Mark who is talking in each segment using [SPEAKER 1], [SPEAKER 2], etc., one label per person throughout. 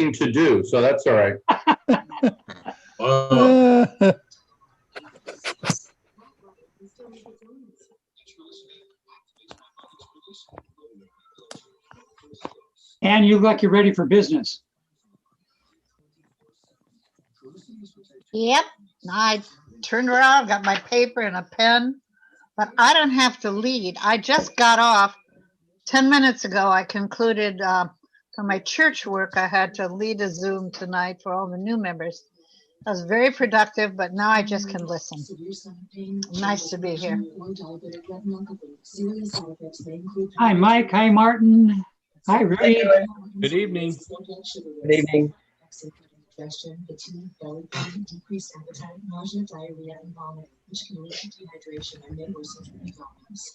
[SPEAKER 1] to do, so that's all right.
[SPEAKER 2] And you look like you're ready for business.
[SPEAKER 3] Yep, I turned around, got my paper and a pen, but I don't have to lead. I just got off 10 minutes ago. I concluded for my church work, I had to lead a Zoom tonight for all the new members. That was very productive, but now I just can listen. Nice to be here.
[SPEAKER 2] Hi, Mike. Hi, Martin. Hi, Rudy.
[SPEAKER 4] Good evening.
[SPEAKER 5] Good evening.
[SPEAKER 6] Fatigue, belly pain, decreased appetite, nausea, diarrhea, and vomit, which can lead to dehydration and may worsen kidney problems.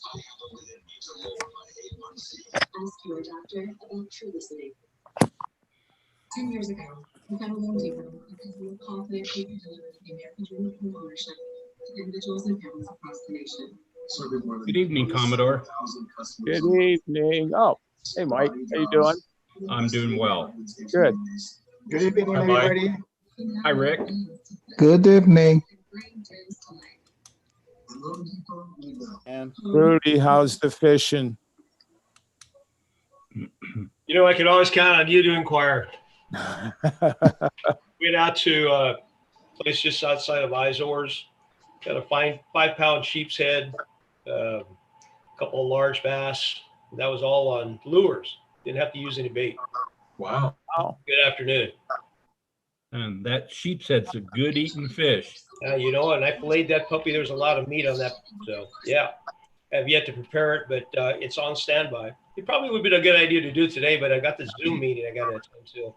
[SPEAKER 6] Ask your doctor about Trulicity. 10 years ago, we got a little deeper because we were confident we could deliver the American dream of home ownership to individuals and families across the nation.
[SPEAKER 4] Good evening, Commodore.
[SPEAKER 5] Good evening. Oh, hey, Mike. How you doing?
[SPEAKER 4] I'm doing well.
[SPEAKER 5] Good.
[SPEAKER 7] Good evening,
[SPEAKER 4] Hi, Mike.
[SPEAKER 7] everybody.
[SPEAKER 4] Hi, Rick.
[SPEAKER 7] Good evening.
[SPEAKER 5] And Rudy, how's the fishing?
[SPEAKER 8] You know, I can always count on you to inquire. Went out to a place just outside of Izores. Got a fine 5-pound sheep's head, a couple of large bass. That was all on lures. Didn't have to use any bait.
[SPEAKER 4] Wow.
[SPEAKER 8] Good afternoon.
[SPEAKER 4] And that sheep's head's a good eating fish.
[SPEAKER 8] You know, and I filleted that puppy. There's a lot of meat on that. So, yeah, I have yet to prepare it, but it's on standby. It probably would be a good idea to do it today, but I got this Zoom meeting I got to attend to.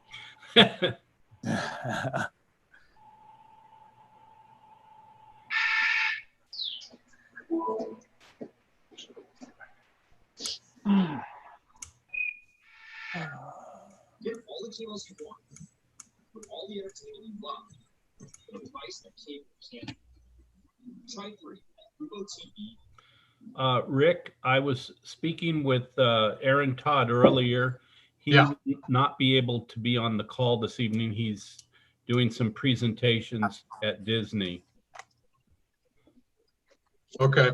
[SPEAKER 6] Get all the channels you want with all the entertainment you love. The device that cable can't. Try free at Fubo TV.
[SPEAKER 4] Rick, I was speaking with Aaron Todd earlier. He will not be able to be on the call this evening. He's doing some presentations at Disney.
[SPEAKER 9] Okay.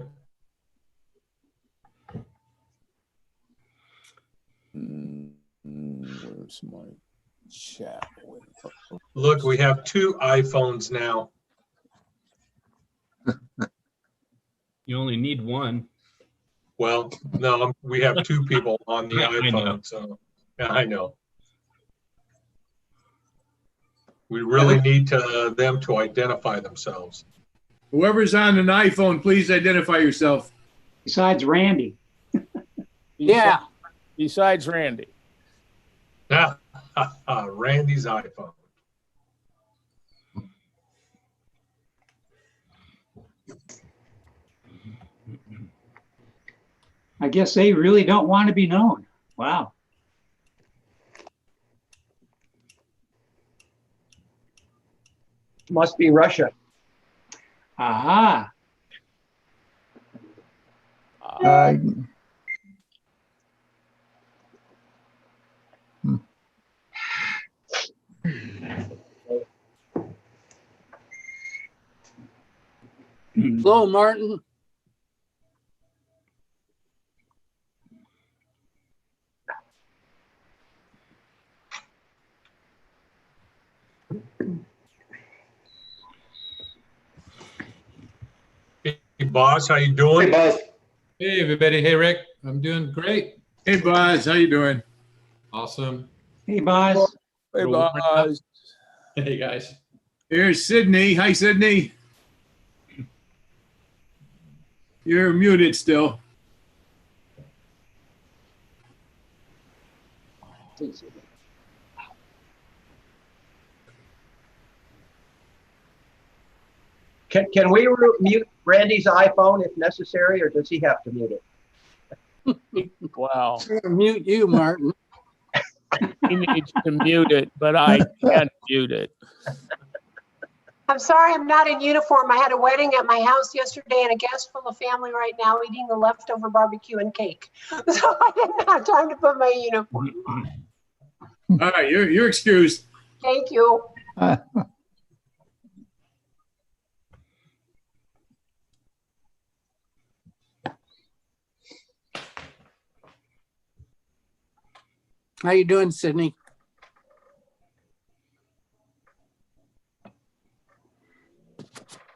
[SPEAKER 5] Where's my chat?
[SPEAKER 9] Look, we have 2 iPhones now.
[SPEAKER 4] You only need one.
[SPEAKER 9] Well, no, we have 2 people on the
[SPEAKER 4] I know.
[SPEAKER 9] iPhone, so yeah, I know. We really need them to identify themselves.
[SPEAKER 10] Whoever's on an iPhone, please identify yourself.
[SPEAKER 2] Besides Randy.
[SPEAKER 5] Yeah. Besides Randy.
[SPEAKER 9] Randy's iPhone.
[SPEAKER 2] I guess they really don't want to be known. Wow.
[SPEAKER 5] Must be Russia.
[SPEAKER 2] Aha.
[SPEAKER 11] Hello, Martin.
[SPEAKER 9] Hey, boss, how you doing?
[SPEAKER 1] Hey, boss.
[SPEAKER 12] Hey, everybody. Hey, Rick. I'm doing great.
[SPEAKER 10] Hey, Buzz, how you doing?
[SPEAKER 12] Awesome.
[SPEAKER 2] Hey, Boz.
[SPEAKER 5] Hey, Buzz.
[SPEAKER 12] Hey, guys.
[SPEAKER 10] Here's Sydney. Hi, Sydney. You're muted still.
[SPEAKER 5] Can we mute Randy's iPhone if necessary, or does he have to mute it? Wow.
[SPEAKER 11] Mute you, Martin.
[SPEAKER 5] He needs to mute it, but I can't mute it.
[SPEAKER 13] I'm sorry I'm not in uniform. I had a wedding at my house yesterday and a guest full of family right now eating the leftover barbecue and cake. So I didn't have time to put my uniform on.
[SPEAKER 10] All right, you're excused.
[SPEAKER 13] Thank you.
[SPEAKER 11] How you doing, Sydney?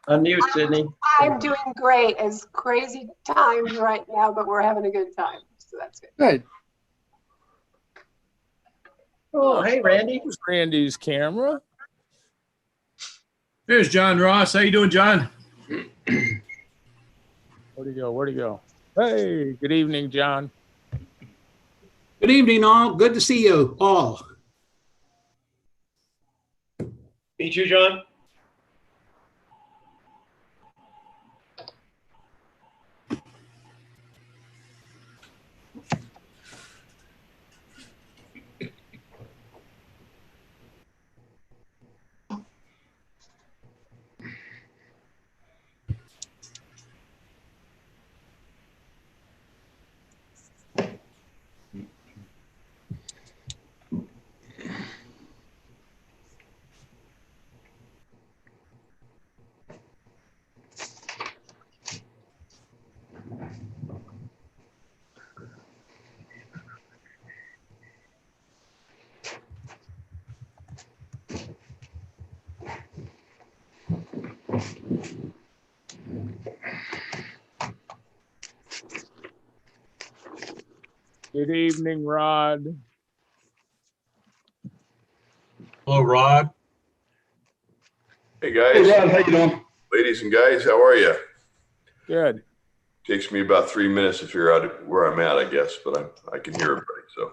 [SPEAKER 5] Unmute, Sydney.
[SPEAKER 13] I'm doing great. It's crazy times right now, but we're having a good time. So that's good.
[SPEAKER 11] Good.
[SPEAKER 5] Oh, hey, Randy.
[SPEAKER 14] There's Randy's camera.
[SPEAKER 10] There's John Ross. How you doing, John?
[SPEAKER 14] Where'd he go? Where'd he go? Hey, good evening, John.
[SPEAKER 2] Good evening, all. Good to see you all.
[SPEAKER 8] Meet you, John.
[SPEAKER 14] Good evening, Rod.
[SPEAKER 9] Hello, Rod.
[SPEAKER 15] Hey guys.
[SPEAKER 1] Hey, Rod, how you doing?
[SPEAKER 15] Ladies and guys, how are you?
[SPEAKER 14] Good.
[SPEAKER 15] Takes me about 3 minutes to figure out where I'm at, I guess, but I can hear everybody. So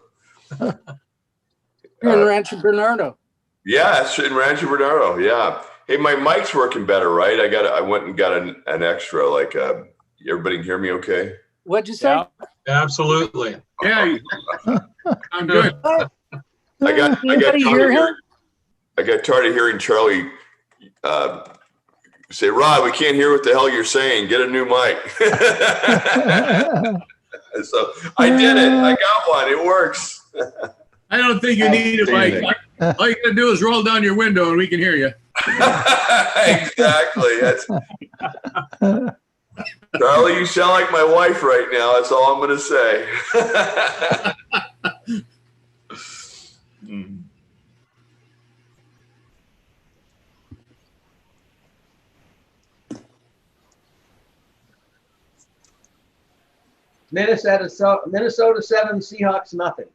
[SPEAKER 11] You're in Rancho Bernardo.
[SPEAKER 15] yeah, it's in Rancho Bernardo. Yeah. Hey, my mic's working better, right? I went and got an extra. Like, everybody can hear me okay?
[SPEAKER 11] What'd you say?
[SPEAKER 14] Yeah.
[SPEAKER 9] Absolutely.
[SPEAKER 10] Yeah, I'm good.
[SPEAKER 15] I got
[SPEAKER 11] Anybody hear him?
[SPEAKER 15] I got tired of hearing Charlie say, "Rod, we can't hear what the hell you're saying. Get a new mic." So I did it. I got one. It works.
[SPEAKER 10] I don't think you need a mic. All you gotta do is roll down your window and we can hear you.
[SPEAKER 15] Exactly. Charlie, you sound like my wife right now. That's all I'm going to say.
[SPEAKER 5] Minnesota 7, Seahawks nothing.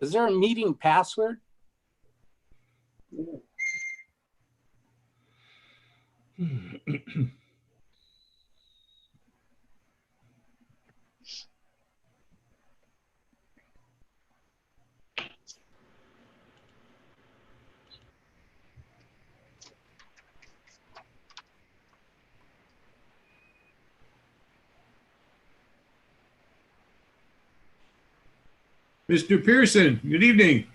[SPEAKER 11] Is there a meeting password?
[SPEAKER 10] Mr. Pearson, good evening.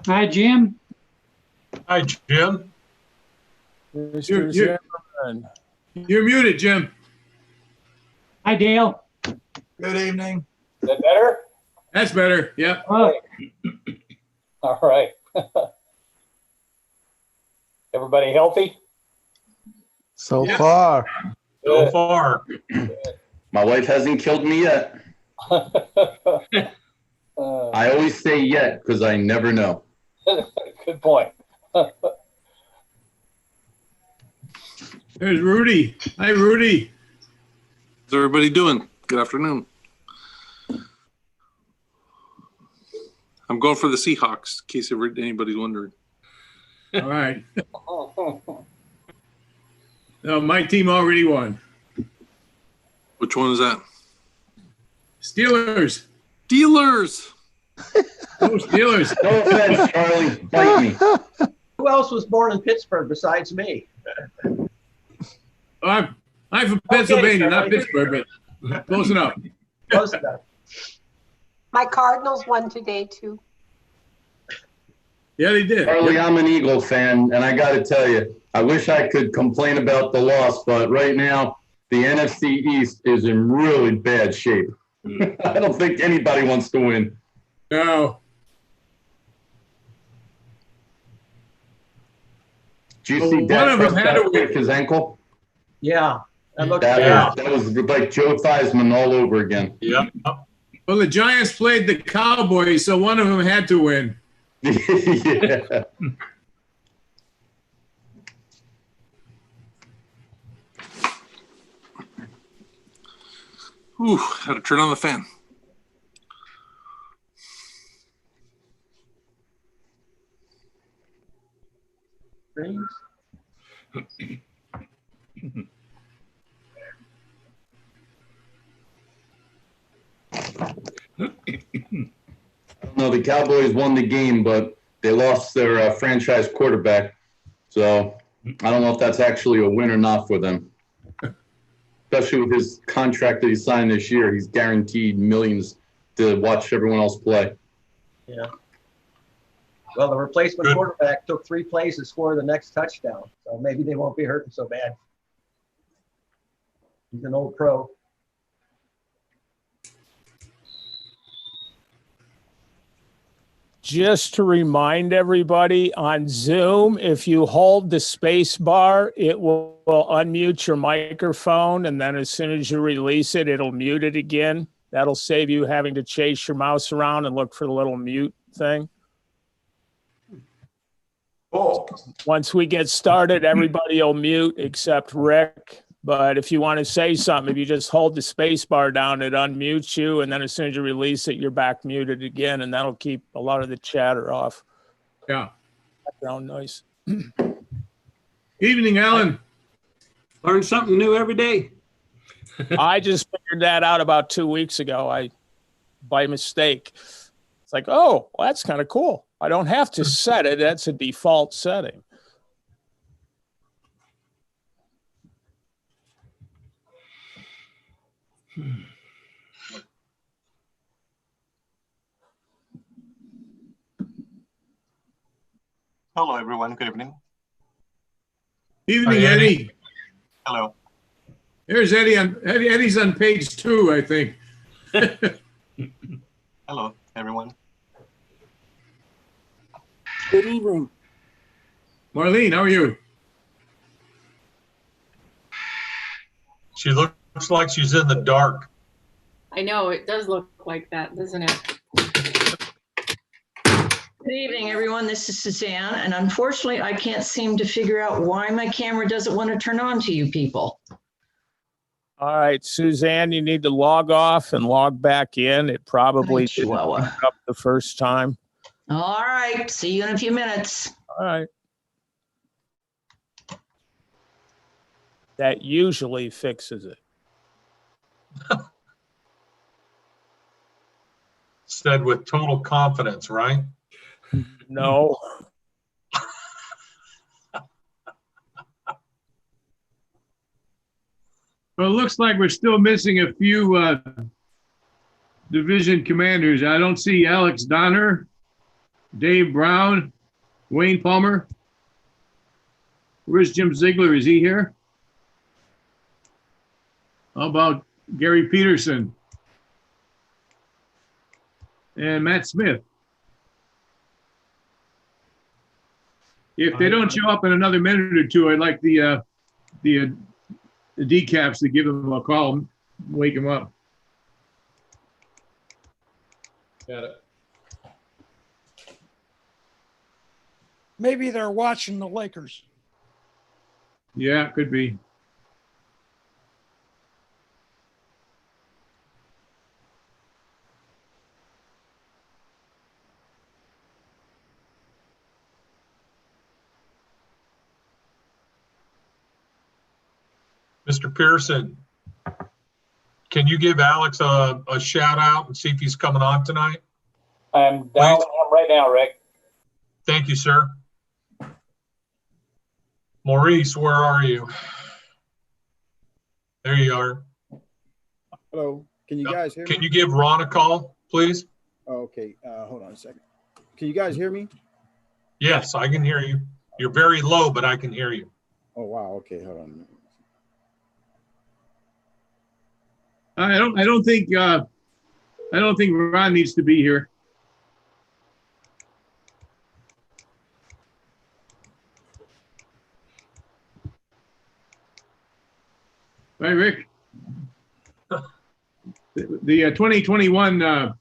[SPEAKER 2] Hi, Jim.
[SPEAKER 9] Hi, Jim.
[SPEAKER 14] Mr.
[SPEAKER 10] You're
[SPEAKER 14] Zimmerman.
[SPEAKER 10] muted, Jim.
[SPEAKER 2] Hi, Dale.
[SPEAKER 7] Good evening.
[SPEAKER 8] Is that better?
[SPEAKER 10] That's better. Yeah.
[SPEAKER 2] Oh,
[SPEAKER 8] All right. Everybody healthy?
[SPEAKER 7] So
[SPEAKER 10] Yeah.
[SPEAKER 7] far.
[SPEAKER 9] So far.
[SPEAKER 1] My wife hasn't killed me yet. I always say yet because I never know.
[SPEAKER 8] Good point.
[SPEAKER 10] There's Rudy. Hi, Rudy.
[SPEAKER 16] How's everybody doing? Good afternoon. I'm going for the Seahawks, in case anybody's wondering.
[SPEAKER 10] All right. No, my team already won.
[SPEAKER 16] Which one is that?
[SPEAKER 10] Steelers.
[SPEAKER 16] Steelers.
[SPEAKER 10] Oh, Steelers.
[SPEAKER 1] No offense, Charlie. Bite me.
[SPEAKER 5] Who else was born in Pittsburgh besides me?
[SPEAKER 10] I'm from Pennsylvania,
[SPEAKER 5] Okay,
[SPEAKER 10] not
[SPEAKER 5] Charlie.
[SPEAKER 10] Pittsburgh, but close enough.
[SPEAKER 5] Close enough.
[SPEAKER 13] My Cardinals won today too.
[SPEAKER 10] Yeah, they did.
[SPEAKER 1] Charlie, I'm an Eagle fan, and I got to tell you, I wish I could complain about the loss, but right now, the NFC East is in really bad shape. I don't think anybody wants to win.
[SPEAKER 10] No.
[SPEAKER 1] Do you
[SPEAKER 10] Well,
[SPEAKER 1] see
[SPEAKER 10] one
[SPEAKER 1] Dak
[SPEAKER 10] of them had to
[SPEAKER 1] Prescott break his ankle?
[SPEAKER 5] Yeah. That looked
[SPEAKER 1] That was like Joe Theismann all over again.
[SPEAKER 9] Yep.
[SPEAKER 10] Well, the Giants played the Cowboys, so one of them had to win.
[SPEAKER 1] Yeah.
[SPEAKER 16] Ooh, had to turn on the fan.
[SPEAKER 1] No, the Cowboys won the game, but they lost their franchise quarterback. So I don't know if that's actually a win or not for them. Especially with his contract that he signed this year, he's guaranteed millions to watch everyone else play.
[SPEAKER 5] Yeah. Well, the replacement quarterback took 3 plays to score the next touchdown, so maybe they won't be hurting so bad. He's an old pro.
[SPEAKER 14] Just to remind everybody on Zoom, if you hold the space bar, it will unmute your microphone. And then as soon as you release it, it'll mute it again. That'll save you having to chase your mouse around and look for the little mute thing.
[SPEAKER 15] Oh.
[SPEAKER 14] Once we get started, everybody will mute except Rick. But if you want to say something, if you just hold the space bar down, it unmutes you. And then as soon as you release it, you're back muted again. And that'll keep a lot of the chatter off.
[SPEAKER 10] Yeah.
[SPEAKER 14] Background noise.
[SPEAKER 10] Evening, Alan.
[SPEAKER 11] Learn something new every day.
[SPEAKER 14] I just figured that out about 2 weeks ago. By mistake. It's like, oh, well, that's kind of cool. I don't have to set it. That's a default setting.
[SPEAKER 17] Hello, everyone. Good evening.
[SPEAKER 10] Evening,
[SPEAKER 17] Hi,
[SPEAKER 10] Eddie.
[SPEAKER 17] Hello.
[SPEAKER 10] Here's Eddie. Eddie's on page 2, I think.
[SPEAKER 17] Hello, everyone.
[SPEAKER 11] Good evening.
[SPEAKER 10] Marlene, how are you?
[SPEAKER 9] She looks like she's in the dark.
[SPEAKER 18] I know, it does look like that, doesn't it?
[SPEAKER 19] Good evening, everyone. This is Suzanne, and unfortunately, I can't seem to figure out why my camera doesn't want to turn on to you people.
[SPEAKER 14] All right, Suzanne, you need to log off and log back in. It probably didn't pick up the first time.
[SPEAKER 19] All right. See you in a few minutes.
[SPEAKER 14] All right. That usually fixes it.
[SPEAKER 9] Said with total confidence, right?
[SPEAKER 14] No.
[SPEAKER 10] Well, it looks like we're still missing a few division commanders. I don't see Alex Donner, Dave Brown, Wayne Palmer. Where's Jim Ziegler? Is he here? How about Gary Peterson and Matt Smith? If they don't show up in another minute or two, I'd like the decaps to give them a call, wake them up.
[SPEAKER 12] Got it.
[SPEAKER 20] Maybe they're watching the Lakers.
[SPEAKER 10] Yeah, could be.
[SPEAKER 9] Mr. Pearson, can you give Alex a shout out and see if he's coming on tonight?
[SPEAKER 21] I'm dialing him right now, Rick.
[SPEAKER 9] Thank you, sir. Maurice, where are you? There you are.
[SPEAKER 22] Hello. Can you guys hear me?
[SPEAKER 9] Can you give Ron a call, please?
[SPEAKER 7] Okay, hold on a second. Can you guys hear me?
[SPEAKER 9] Yes, I can hear you. You're very low, but I can hear you.
[SPEAKER 7] Oh, wow. Okay, hold on.
[SPEAKER 10] I don't think Ron needs to be here. Right, Rick? The 2021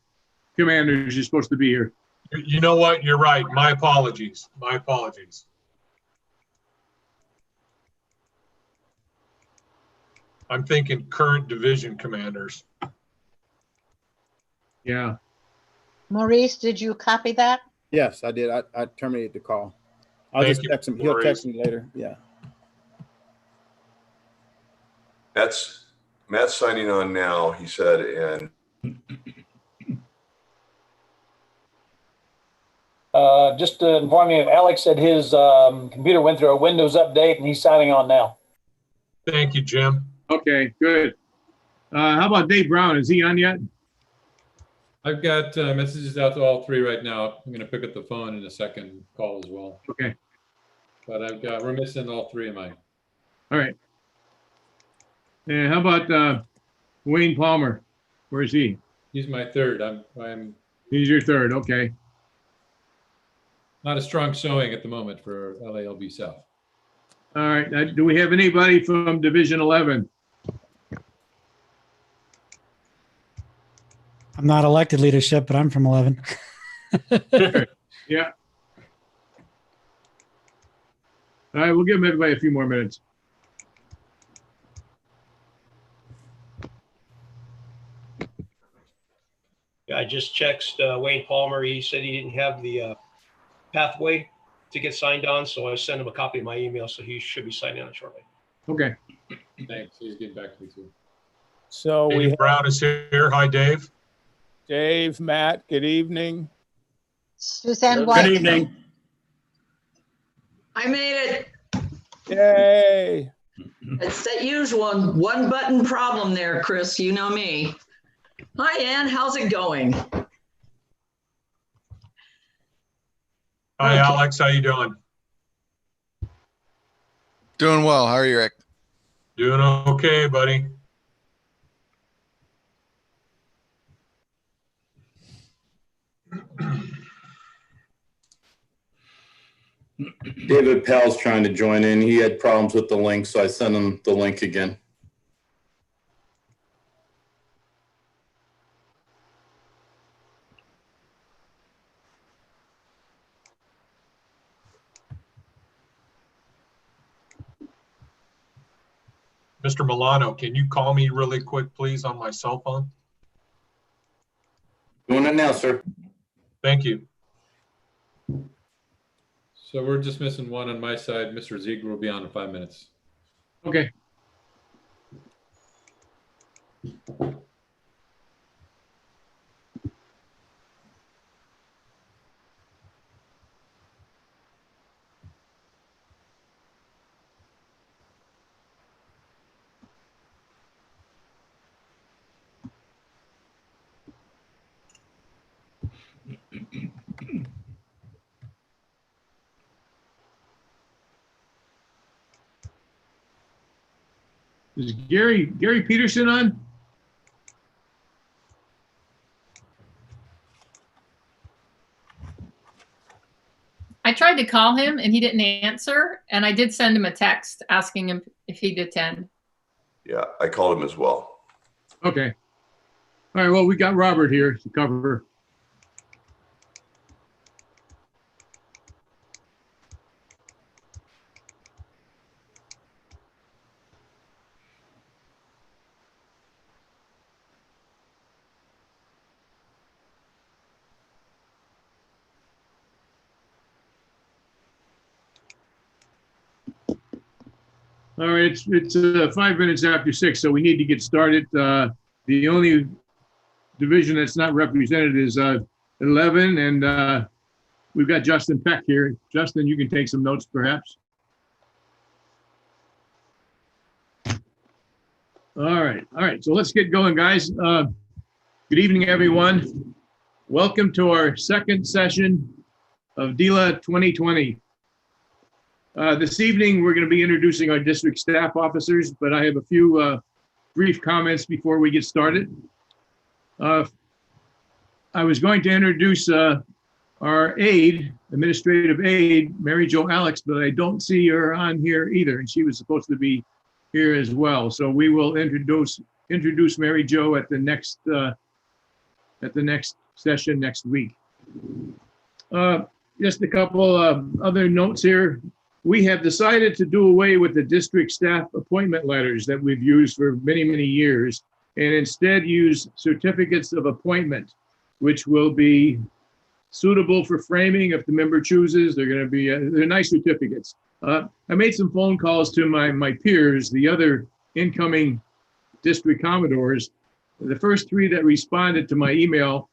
[SPEAKER 10] commanders is supposed to be here.
[SPEAKER 9] You know what? You're right. My apologies. My apologies. I'm thinking current division commanders.
[SPEAKER 10] Yeah.
[SPEAKER 3] Maurice, did you copy that?
[SPEAKER 7] Yes, I did. I terminated the call. I'll
[SPEAKER 9] Thank
[SPEAKER 7] just
[SPEAKER 9] you,
[SPEAKER 7] text him. He'll
[SPEAKER 9] Maurice.
[SPEAKER 7] text me later. Yeah.
[SPEAKER 15] Matt's signing on now, he said, and
[SPEAKER 21] Just to inform you, Alex said his computer went through a Windows update and he's signing on now.
[SPEAKER 9] Thank you, Jim.
[SPEAKER 10] Okay, good. How about Dave Brown? Is he on yet?
[SPEAKER 12] I've got messages out to all three right now. I'm going to pick up the phone in a second call as well.
[SPEAKER 10] Okay.
[SPEAKER 12] But we're missing all three of mine.
[SPEAKER 10] All right. And how about Wayne Palmer? Where is he?
[SPEAKER 12] He's my third.
[SPEAKER 10] He's your third. Okay.
[SPEAKER 12] Not a strong showing at the moment for LALB South.
[SPEAKER 10] All right. Do we have anybody from Division 11?
[SPEAKER 20] I'm not elected leadership, but I'm from 11.
[SPEAKER 10] Yeah. All right. We'll give everybody a few more minutes.
[SPEAKER 8] Yeah, I just texted Wayne Palmer. He said he didn't have the pathway to get signed on, so I sent him a copy of my email, so he should be signing on shortly.
[SPEAKER 10] Okay.
[SPEAKER 12] Thanks. He's getting back to me too.
[SPEAKER 14] So
[SPEAKER 9] Dave Brown is here. Hi, Dave.
[SPEAKER 14] Dave, Matt, good evening.
[SPEAKER 3] Suzanne White.
[SPEAKER 11] Good evening.
[SPEAKER 19] I made it.
[SPEAKER 14] Yay.
[SPEAKER 19] It's that usual one button problem there, Chris. You know me. Hi, Ann. How's it going?
[SPEAKER 9] Hi, Alex. How you doing?
[SPEAKER 22] Doing well. How are you, Rick?
[SPEAKER 9] Doing okay, buddy.
[SPEAKER 1] David Powell's trying to join in. He had problems with the link, so I sent him the link again.
[SPEAKER 9] Mr. Milano, can you call me really quick, please, on my cell phone?
[SPEAKER 1] Doing it now, sir.
[SPEAKER 9] Thank you.
[SPEAKER 12] So we're just missing one on my side. Mr. Ziegler will be on in 5 minutes.
[SPEAKER 10] Okay. Is Gary Peterson on?
[SPEAKER 18] I tried to call him and he didn't answer. And I did send him a text asking him if he'd attend.
[SPEAKER 15] yeah, I called him as well.
[SPEAKER 10] Okay. All right. Well, we got Robert here to cover. All right, it's 5 minutes after 6, so we need to get started. The only division that's not represented is 11, and we've got Justin Peck here. Justin, you can take some notes, perhaps. All right, so let's get going, guys. Good evening, everyone. Welcome to our second session of DILA 2020. This evening, we're going to be introducing our district staff officers, but I have a few brief comments before we get started. I was going to introduce our aide, administrative aide, Mary Jo Alex, but I don't see her on here either, and she was supposed to be here as well. So we will introduce Mary Jo at the next session next week. Just a couple of other notes here. We have decided to do away with the district staff appointment letters that we've used for many, many years, and instead use certificates of appointment, which will be suitable for framing if the member chooses. They're going to be, they're nice certificates. I made some phone calls to my peers, the other incoming district commodores. The first three that responded to my email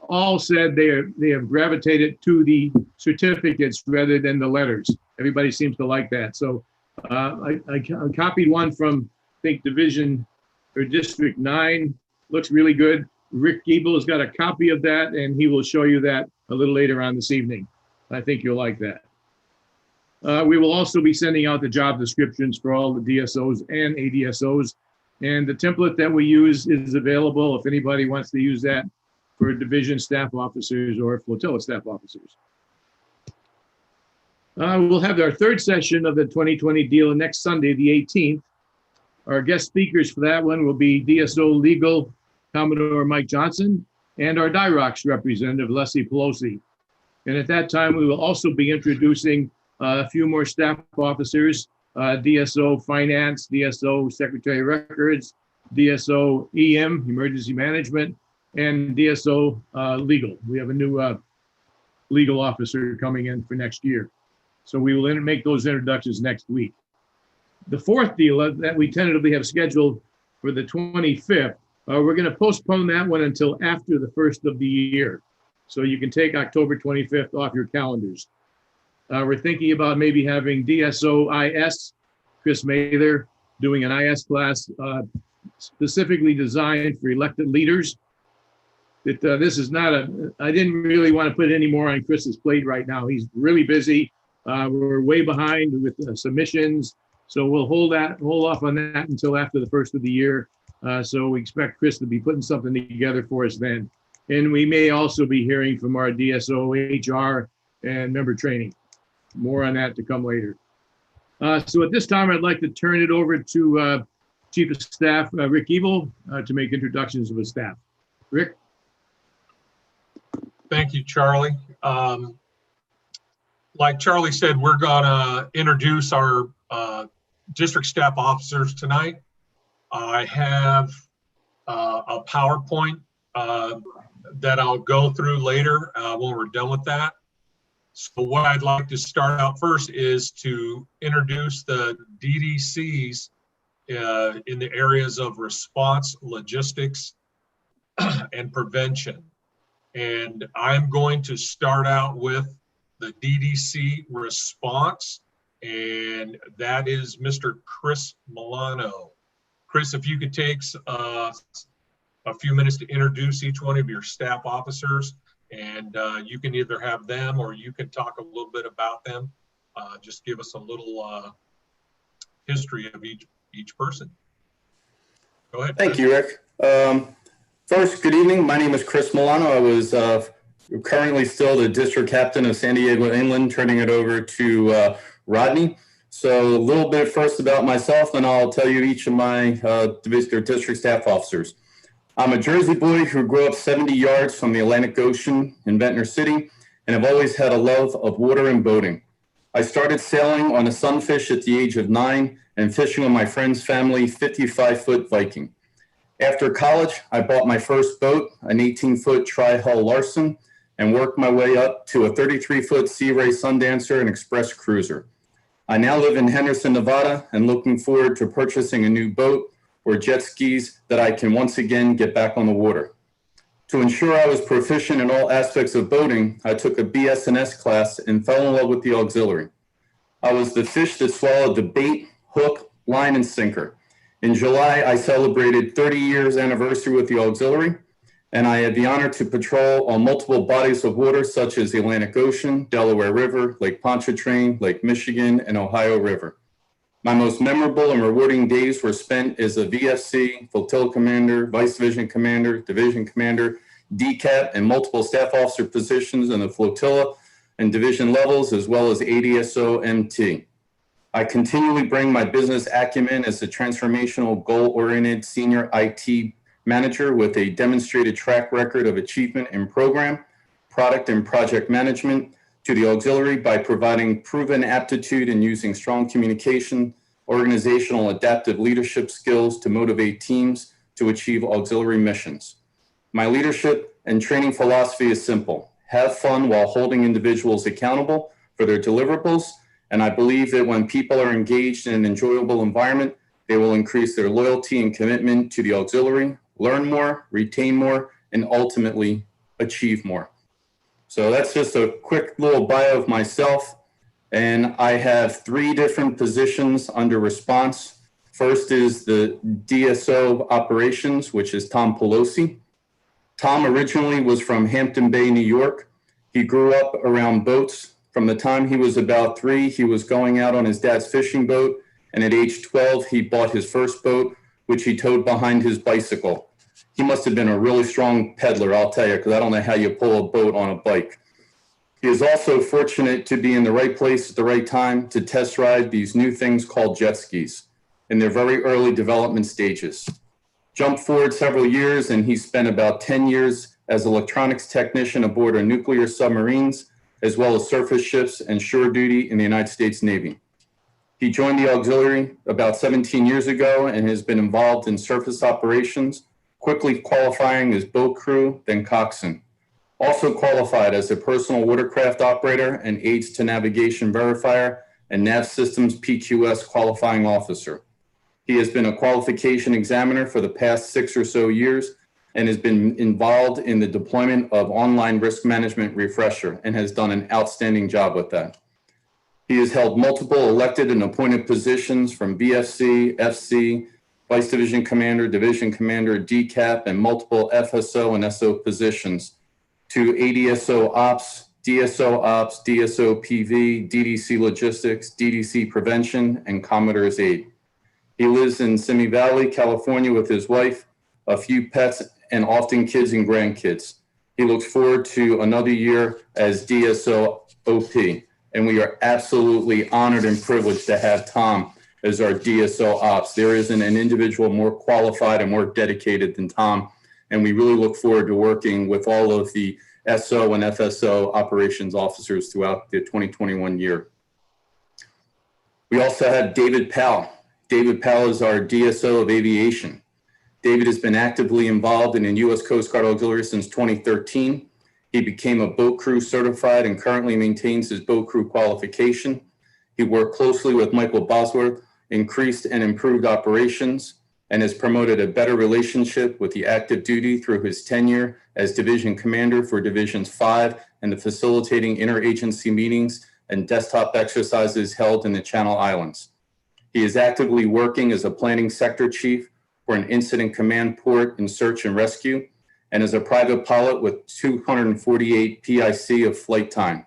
[SPEAKER 10] all said they have gravitated to the certificates rather than the letters. Everybody seems to like that. So I copied one from, I think, Division or District 9. Looks really good. Rick Giebel has got a copy of that, and he will show you that a little later on this evening. I think you'll like that. We will also be sending out the job descriptions for all the DSOs and ADSOs. And the template that we use is available if anybody wants to use that for division staff officers or flotilla staff officers. We'll have our third session of the 2020 DILA next Sunday, the 18th. Our guest speakers for that one will be DSO Legal Commodore Mike Johnson and our DIROCS representative, Leslie Pelosi. And at that time, we will also be introducing a few more staff officers, DSO Finance, DSO Secretary of Records, DSO EM, Emergency Management, and DSO Legal. We have a new legal officer coming in for next year. So we will make those introductions next week. The fourth DILA that we tentatively have scheduled for the 25th, we're going to postpone that one until after the first of the year. So you can take October 25th off your calendars. We're thinking about maybe having DSO IS, Chris Mather, doing an IS class specifically designed for elected leaders. This is not I didn't really want to put any more on Chris's plate right now. He's really busy. We're way behind with submissions. So we'll hold off on that until after the first of the year. So we expect Chris to be putting something together for us then. And we may also be hearing from our DSO, HR, and member training. More on that to come later. So at this time, I'd like to turn it over to Chief of Staff, Rick Giebel, to make introductions of his staff. Rick?
[SPEAKER 9] Thank you, Charlie. Like Charlie said, we're gonna introduce our district staff officers tonight. I have a PowerPoint that I'll go through later when we're done with that. So what I'd like to start out first is to introduce the DDCs in the areas of response, logistics, and prevention. And I'm going to start out with the DDC response, and that is Mr. Chris Milano. Chris, if you could take a few minutes to introduce each one of your staff officers, and you can either have them or you can talk a little bit about them. Just give us a little history of each person. Go ahead.
[SPEAKER 1] Thank you, Rick. First, good evening. My name is Chris Milano. I was currently still the district captain of San Diego Inland, turning it over to Rodney. So a little bit first about myself, then I'll tell you each of my district staff officers. I'm a Jersey boy who grew up 70 yards from the Atlantic Ocean in Ventnor City, and have always had a love of water and boating. I started sailing on a Sunfish at the age of 9 and fishing on my friend's family 55-foot Viking. After college, I bought my first boat, an 18-foot Tri-Hull Larson, and worked my way up to a 33-foot Sea Ray Sundancer and Express Cruiser. I now live in Henderson, Nevada, and looking forward to purchasing a new boat or jet skis that I can once again get back on the water. To ensure I was proficient in all aspects of boating, I took a BS&S class and fell in love with the auxiliary. I was the fish that swallowed the bait, hook, line, and sinker. In July, I celebrated 30 years anniversary with the auxiliary. and I had the honor to patrol on multiple bodies of water such as the Atlantic Ocean, Delaware River, Lake Pontchartrain, Lake Michigan, and Ohio River. My most memorable and rewarding days were spent as a VFC, flotilla commander, vice division commander, DCAP, and multiple staff officer positions in the flotilla and division levels, as well as ADSO MT. I continually bring my business acumen as a transformational, goal-oriented senior IT manager with a demonstrated track record of achievement in program, product, and project management to the auxiliary by providing proven aptitude in using strong communication, organizational adaptive leadership skills to motivate teams to achieve auxiliary missions. My leadership and training philosophy is simple. Have fun while holding individuals accountable for their deliverables. And I believe that when people are engaged in an enjoyable environment, they will increase their loyalty and commitment to the auxiliary, learn more, retain more, and ultimately achieve more. So that's just a quick little bio of myself. And I have 3 different positions under response. First is the DSO operations, which is Tom Pelosi. Tom originally was from Hampton Bay, New York. He grew up around boats. From the time he was about 3, he was going out on his dad's fishing boat. And at age 12, he bought his first boat, which he towed behind his bicycle. He must have been a really strong peddler, I'll tell you, because I don't know how you pull a boat on a bike. He is also fortunate to be in the right place at the right time to test ride these new things called jet skis in their very early development stages. Jump forward several years, and he spent about 10 years as electronics technician aboard our nuclear submarines, as well as surface ships and shore duty in the United States Navy. He joined the auxiliary about 17 years ago and has been involved in surface operations, quickly qualifying as boat crew, then coxswain. Also qualified as a personal watercraft operator and aids to navigation verifier and nav systems PQS qualifying officer. He has been a qualification examiner for the past 6 or so years and has been involved in the deployment of online risk management refresher and has done an outstanding job with that. He has held multiple elected and appointed positions from BFC, FC, Vice Division Commander, Division Commander, DCAP, and multiple FSO and SO positions to ADSO Ops, DSO Ops, DSO PV, DDC Logistics, DDC Prevention, and Commodore's Aid. He lives in Simi Valley, California with his wife, a few pets, and often kids and grandkids. He looks forward to another year as DSO OP, and we are absolutely honored and privileged to have Tom as our DSO Ops. There isn't an individual more qualified and more dedicated than Tom, and we really look forward to working with all of the SO and FSO operations officers throughout the 2021 year. We also have David Powell. David Powell is our DSO of aviation. David has been actively involved in the U.S. Coast Guard Auxiliary since 2013. He became a boat crew certified and currently maintains his boat crew qualification. He worked closely with Michael Bosworth, increased and improved operations, and has promoted a better relationship with the active duty through his tenure as division commander for Divisions 5 and the facilitating interagency meetings and desktop exercises held in the Channel Islands. He is actively working as a planning sector chief for an incident command port in search and rescue, and as a private pilot with 248 PIC of flight time.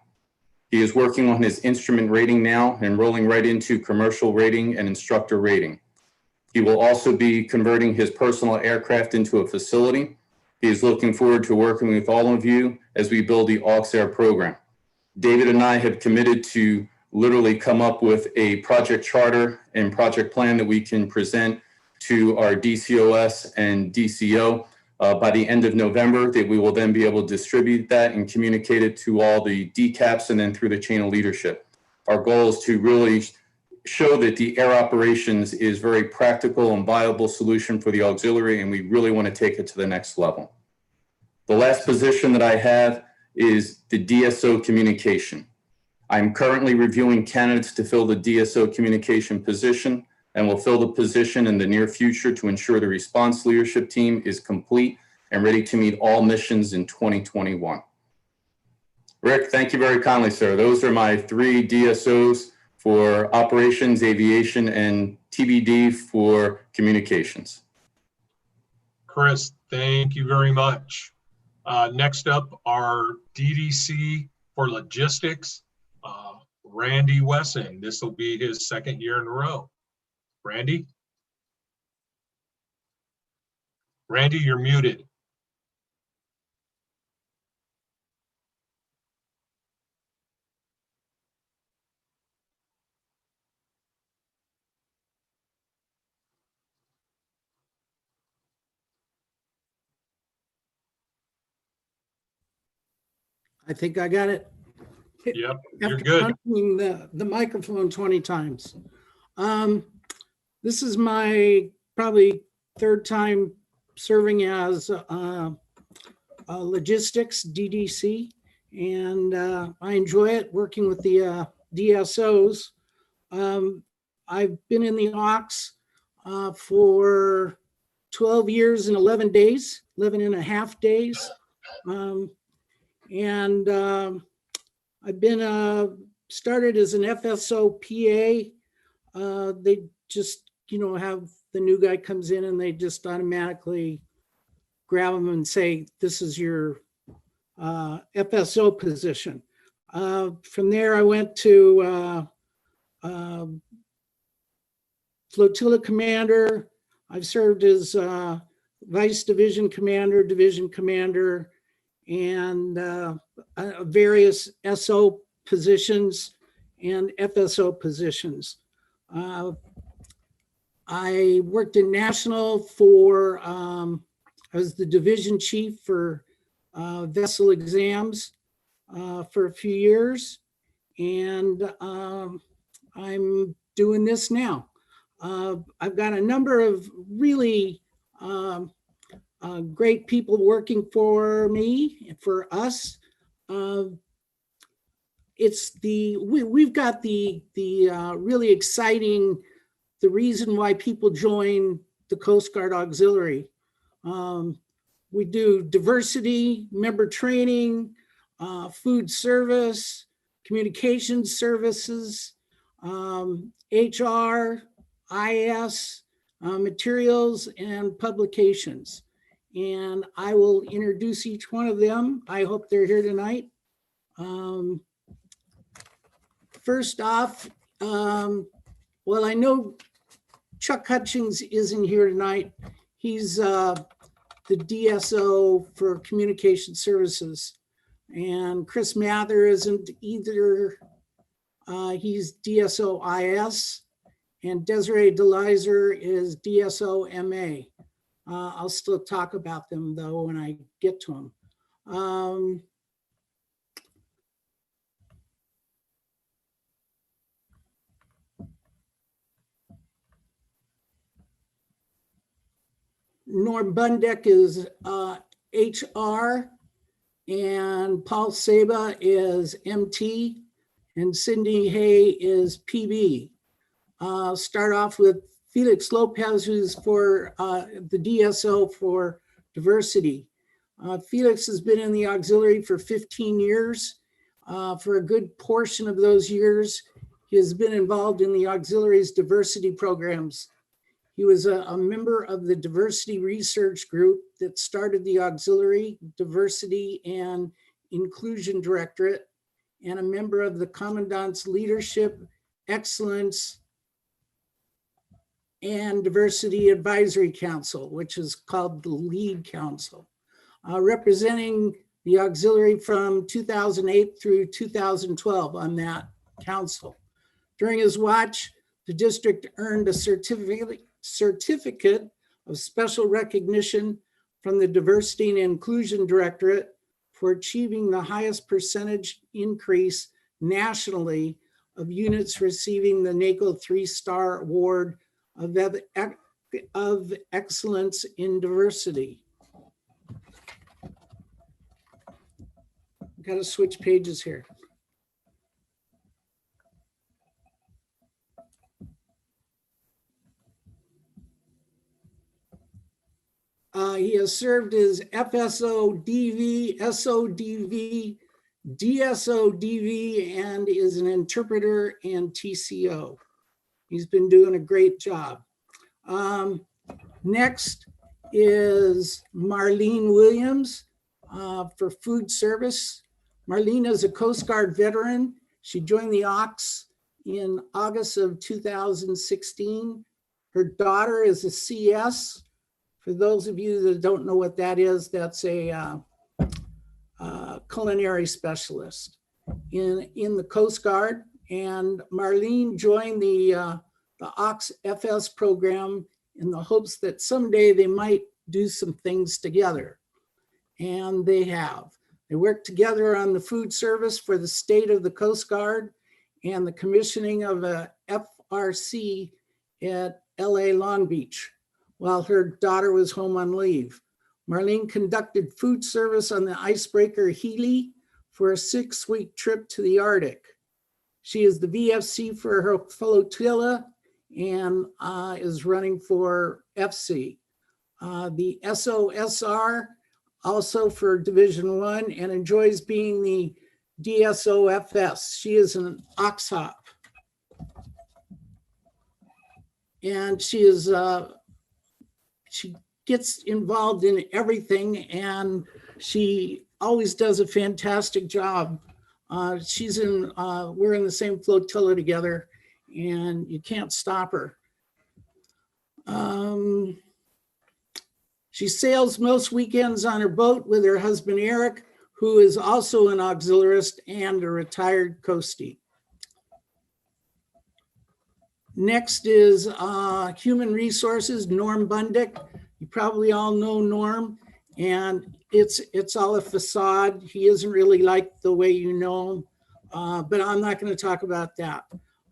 [SPEAKER 1] He is working on his instrument rating now and rolling right into commercial rating and instructor rating. He will also be converting his personal aircraft into a facility. He is looking forward to working with all of you as we build the AUX-AIR program. David and I have committed to literally come up with a project charter and project plan that we can present to our DCOS and DCO by the end of November, that we will then be able to distribute that and communicate it to all the DCAPs and then through the chain of leadership. Our goal is to really show that the air operations is very practical and viable solution for the auxiliary, and we really want to take it to the next level. The last position that I have is the DSO communication. I'm currently reviewing candidates to fill the DSO communication position and will fill the position in the near future to ensure the response leadership team is complete and ready to meet all missions in 2021. Rick, thank you very kindly, sir. Those are my 3 DSOs for operations, aviation, and TBD for communications.
[SPEAKER 9] Chris, thank you very much. Next up are DDC for logistics, Randy Wessing. This will be his second year in a row. Randy? Randy, you're muted.
[SPEAKER 4] I think I got it.
[SPEAKER 9] Yep, you're
[SPEAKER 4] After
[SPEAKER 9] good.
[SPEAKER 4] punching the microphone 20 times. This is my probably third time serving as logistics DDC, and I enjoy it working with the DSOs. I've been in the Ox for 12 years and 11 days, 11 and a half days. I've been started as an FSO PA. They just, have the new guy comes in and they just automatically grab them and say, this is your FSO position. From there, I went to flotilla commander. I've served as vice division commander, and various SO positions and FSO positions. I worked in national for, I was the division chief for vessel exams for a few years, and I'm doing this now. I've got a number of really great people working for me, for us. We've got the really exciting, the reason why people join the Coast Guard Auxiliary. We do diversity, member training, food service, communications services, HR, IS, materials, and publications. And I will introduce each one of them. I hope they're here tonight. First off, well, I know Chuck Hutchings isn't here tonight. He's the DSO for communication services. And Chris Mather isn't either. He's DSO IS. And Desiree DeLizer is DSO MA. I'll still talk about them though when I get to them. Norm Bundeck is HR, and Paul Saba is MT, and Cindy Hay is PB. Start off with Felix Lopez, who's for the DSO for diversity. Felix has been in the auxiliary for 15 years. For a good portion of those years, he has been involved in the auxiliary's diversity programs. He was a member of the diversity research group that started the auxiliary diversity and inclusion directorate, and a member of the Commandant's Leadership, Excellence, and Diversity Advisory Council, which is called the LEAD Council, representing the auxiliary from 2008 through 2012 on that council. During his watch, the district earned a certificate of special recognition from the Diversity and Inclusion Directorate for achieving the highest percentage increase nationally of units receiving the NACO 3-star award of excellence in diversity. Got to switch pages here. He has served as FSO DV, SODV, DSO-DV, and is an interpreter and TCO. He's been doing a great job. Next is Marlene Williams. for food service. Marlene is a Coast Guard veteran. She joined the Ox in August of 2016. Her daughter is a CS. For those of you that don't know what that is, that's a culinary specialist in the Coast Guard. And Marlene joined the Ox FS program in the hopes that someday they might do some things together. And they have. They worked together on the food service for the state of the Coast Guard and the commissioning of a FRC at LA Long Beach while her daughter was home on leave. Marlene conducted food service on the icebreaker Healy for a 6-week trip to the Arctic. She is the VFC for her flotilla and is running for FC. The SOSR also for Division 1 and enjoys being the DSOFS. She is an Oxhop. And she is, she gets involved in everything and she always does a fantastic job. She's in, we're in the same flotilla together and you can't stop her. She sails most weekends on her boat with her husband, Eric, who is also an auxiliarist and a retired coastie. Next is Human Resources, Norm Bundick. You probably all know Norm, and it's all a facade. He isn't really like the way you know him, but I'm not going to talk about that.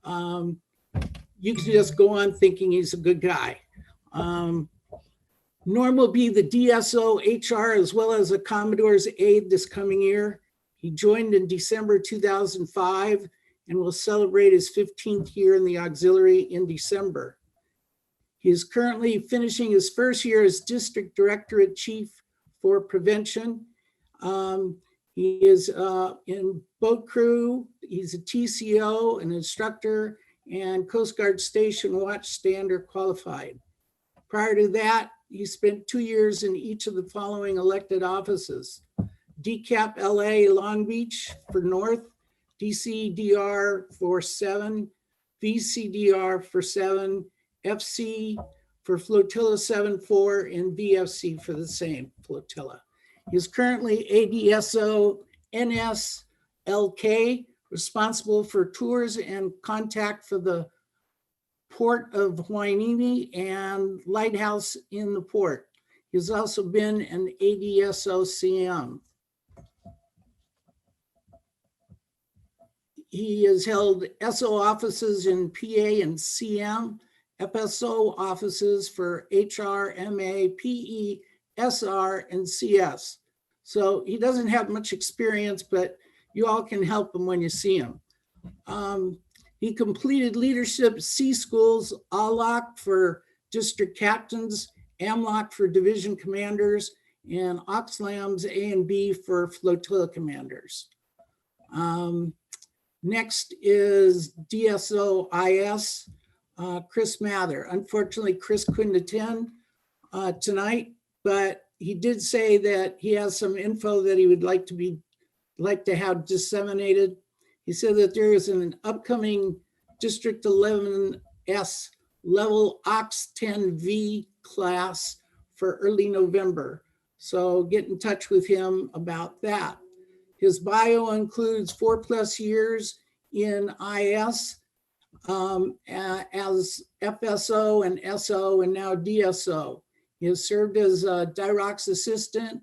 [SPEAKER 4] You can just go on thinking he's a good guy. Norm will be the DSO HR as well as a Commodore's aide this coming year. He joined in December 2005 and will celebrate his 15th year in the auxiliary in December. He is currently finishing his first year as District Directorate Chief for Prevention. He is in boat crew. He's a TCO, an instructor, and Coast Guard Station Watch Standard qualified. Prior to that, he spent 2 years in each of the following elected offices: DCAP LA Long Beach for North, DCDR for 7, VCDR for 7, FC for Flotilla 7-4, and VFC for the same flotilla. He is currently ADSO NSLK, responsible for tours and contact for the Port of Hueneme and Lighthouse in the port. He has also been an ADSO CM. He has held SO offices in PA and CM, FSO offices for HR, MA, PE, SR, and CS. So he doesn't have much experience, but you all can help him when you see him. He completed leadership C schools, ALOC for district captains, AMLOC for division commanders, and OXLAMs A and B for flotilla commanders. Next is DSO IS, Chris Mather. Unfortunately, Chris couldn't attend tonight, but he did say that he has some info that he would like to have disseminated. He said that there is an upcoming District 11S level Ox 10V class for early November. So get in touch with him about that. His bio includes 4+ years in IS as FSO and SO and now DSO. He has served as a DIROC's assistant.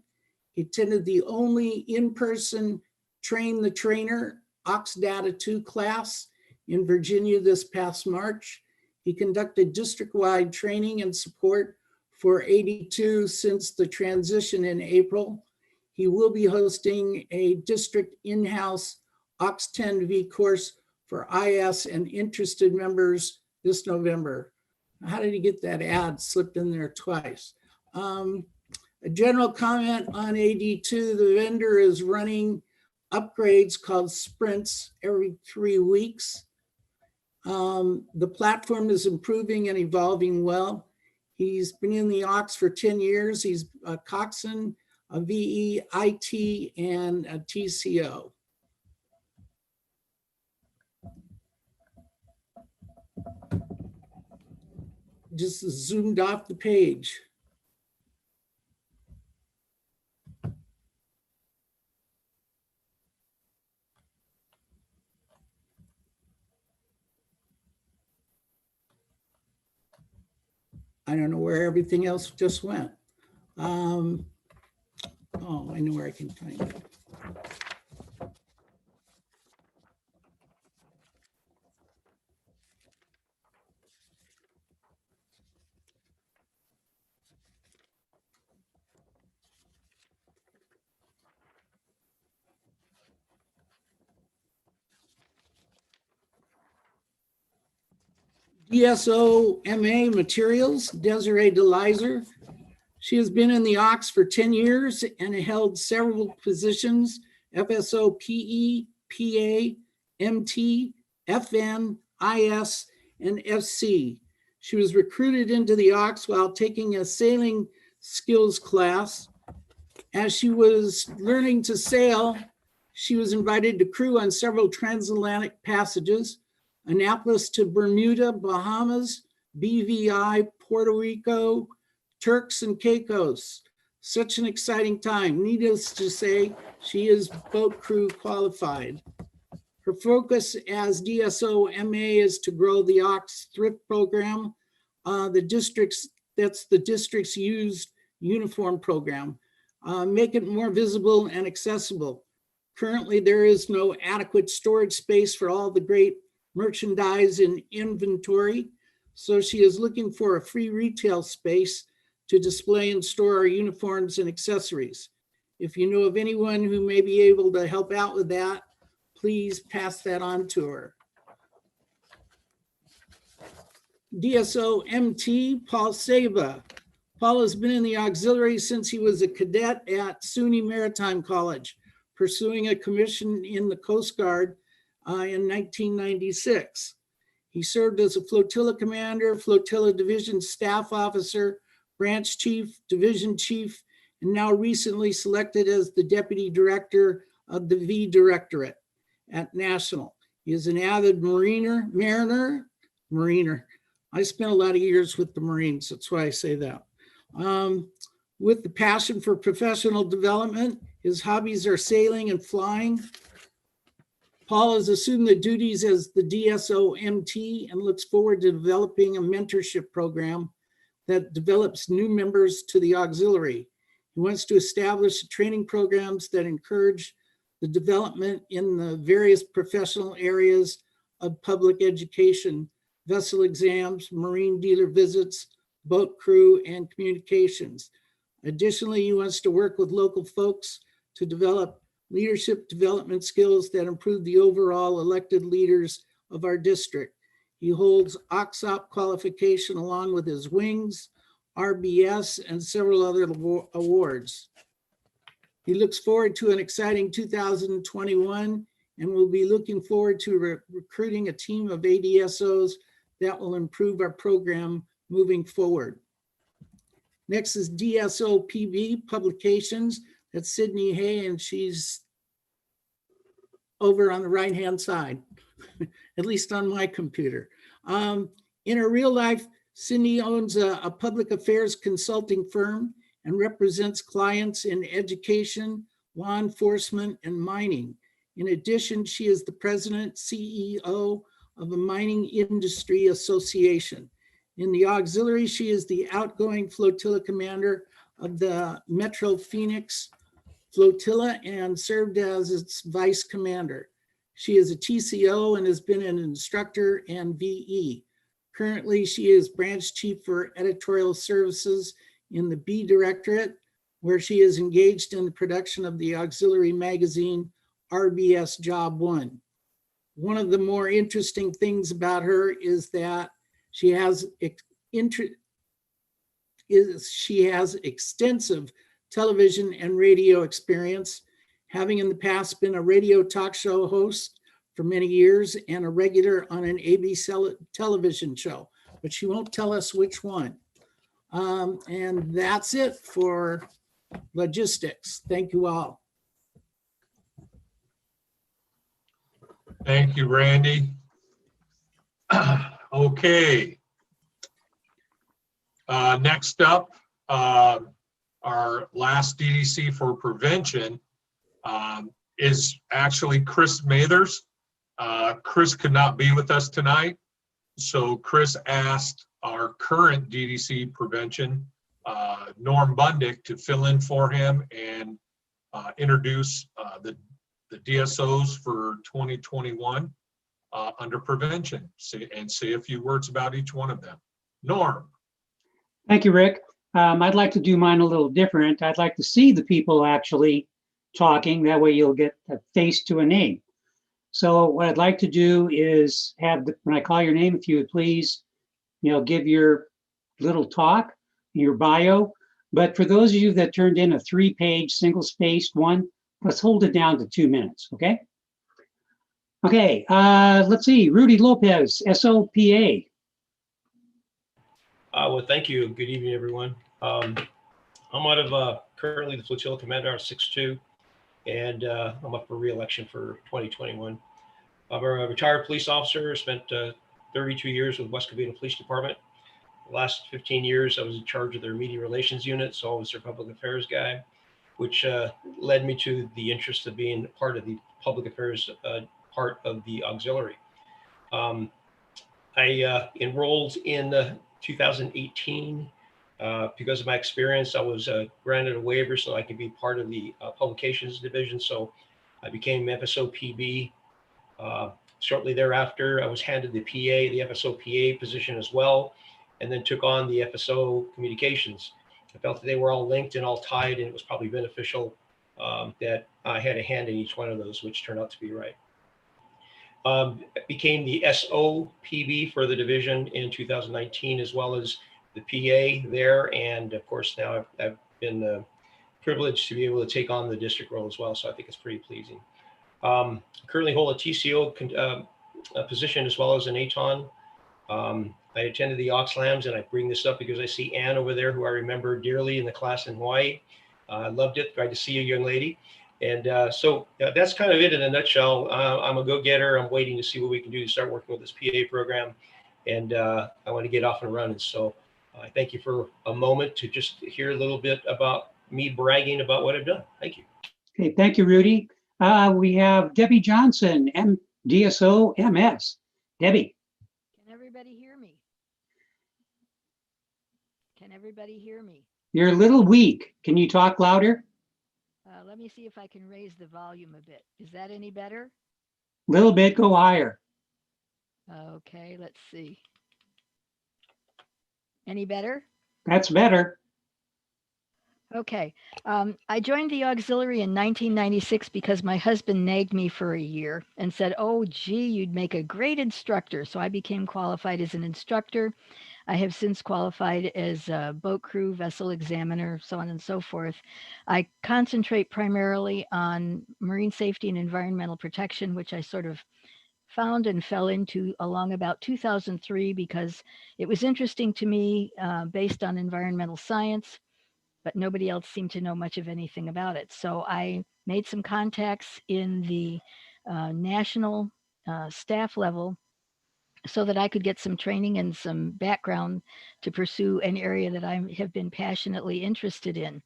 [SPEAKER 4] He attended the only in-person Train the Trainer Ox Data 2 class in Virginia this past March. He conducted district-wide training and support for 82 since the transition in April. He will be hosting a district in-house Ox 10V course for IS and interested members this November. How did he get that ad slipped in there twice? A general comment on AD2, the vendor is running upgrades called sprints every 3 weeks. The platform is improving and evolving well. He's been in the Ox for 10 years. He's a coxswain a VE, IT, and a TCO. Just zoomed off the page. I don't know where everything else just went. Oh, I know where I can find it. DSO MA Materials, Desiree DeLizer. She has been in the Ox for 10 years and held several positions, FSO PE, PA, MT, FN, IS, and FC. She was recruited into the Ox while taking a sailing skills class. As she was learning to sail, she was invited to crew on several transatlantic passages, Annapolis to Bermuda, Bahamas, BVI, Puerto Rico, Turks and Caicos. Such an exciting time. Needless to say, she is boat crew qualified. Her focus as DSO MA is to grow the Ox Thrift Program, that's the district's used uniform program, make it more visible and accessible. Currently, there is no adequate storage space for all the great merchandise in inventory, so she is looking for a free retail space to display and store our uniforms and accessories. If you know of anyone who may be able to help out with that, please pass that on to her. DSO MT, Paul Saba. Paul has been in the auxiliary since he was a cadet at SUNY Maritime College, pursuing a commission in the Coast Guard in 1996. He served as a flotilla commander, flotilla division staff officer, branch chief, division chief, and now recently selected as the deputy director of the V Directorate at National. He is an avid mariner. I spent a lot of years with the Marines, that's why I say that. With the passion for professional development, his hobbies are sailing and flying. Paul has assumed the duties as the DSO MT and looks forward to developing a mentorship program that develops new members to the auxiliary. He wants to establish training programs that encourage the development in the various professional areas of public education, vessel exams, marine dealer visits, boat crew, and communications. Additionally, he wants to work with local folks to develop leadership development skills that improve the overall elected leaders of our district. He holds OXOP qualification along with his wings, RBS, and several other awards. He looks forward to an exciting 2021 and will be looking forward to recruiting a team of ADSOs that will improve our program moving forward. Next is DSO PB Publications. That's Sydney Hay, and she's over on the right-hand side, at least on my computer. In her real life, Sydney owns a public affairs consulting firm and represents clients in education, law enforcement, and mining. In addition, she is the president, CEO of a mining industry association. In the auxiliary, she is the outgoing flotilla commander of the Metro Phoenix Flotilla and served as its vice commander. She is a TCO and has been an instructor and VE. Currently, she is branch chief for editorial services in the B Directorate, where she is engaged in the production of the auxiliary magazine, RBS Job 1. One of the more interesting things about her is that she has extensive television and radio experience, having in the past been a radio talk show host for many years and a regular on an ABC television show, but she won't tell us which one. And that's it for logistics. Thank you all.
[SPEAKER 9] Thank you, Randy. Okay. Next up, our last DDC for prevention is actually Chris Mathers. Chris could not be with us tonight, so Chris asked our current DDC prevention, Norm Bundick, to fill in for him and introduce the DSOs for 2021 under prevention, and say a few words about each one of them. Norm.
[SPEAKER 11] Thank you, Rick. I'd like to do mine a little different. I'd like to see the people actually talking. That way you'll get a face to a name. So what I'd like to do is have, when I call your name, if you would please, give your little talk, your bio. But for those of you that turned in a 3-page single-spaced one, let's hold it down to 2 minutes, okay? Okay, let's see, Rudy Lopez, SOPA.
[SPEAKER 8] Well, thank you. Good evening, everyone. I'm out of currently the Flotilla Commander, 6'2", and I'm up for re-election for 2021. I'm a retired police officer, spent 32 years with West Covina Police Department. The last 15 years, I was in charge of their media relations unit, so I was their public affairs guy, which led me to the interest of being part of the public affairs part of the auxiliary. I enrolled in 2018. Because of my experience, I was granted a waiver so I could be part of the publications division. So I became FSO PB. Shortly thereafter, I was handed the PA, the FSO PA position as well, and then took on the FSO communications. I felt that they were all linked and all tied, and it was probably beneficial that I had a hand in each one of those, which turned out to be right. Became the SO PB for the division in 2019, as well as the PA there. And of course, now I've been privileged to be able to take on the district role as well. So I think it's pretty pleasing. Currently hold a TCO position as well as an ATON. I attended the Oxlams, and I bring this up because I see Ann over there, who I remember dearly in the class in Hawaii. I loved it. Glad to see you, young lady. And so that's kind of it in a nutshell. I'm a go-getter. I'm waiting to see what we can do to start working with this PA program. And I want to get off and running. So I thank you for a moment to just hear a little bit about me bragging about what I've done. Thank you.
[SPEAKER 11] Okay, thank you, Rudy. We have Debbie Johnson, DSO MS. Debbie.
[SPEAKER 2] Can everybody hear me? Can everybody hear me?
[SPEAKER 11] You're a little weak. Can you talk louder?
[SPEAKER 2] Let me see if I can raise the volume a bit. Is that any better?
[SPEAKER 11] Little bit, go higher.
[SPEAKER 2] Okay, let's see. Any better?
[SPEAKER 11] That's better.
[SPEAKER 2] Okay. I joined the auxiliary in 1996 because my husband nagged me for a year and said, oh, gee, you'd make a great instructor. So I became qualified as an instructor. I have since qualified as a boat crew, vessel examiner, so on and so forth. I concentrate primarily on marine safety and environmental protection, which I sort of found and fell into along about 2003 because it was interesting to me based on environmental science, but nobody else seemed to know much of anything about it. So I made some contacts in the national staff level so that I could get some training and some background to pursue an area that I have been passionately interested in.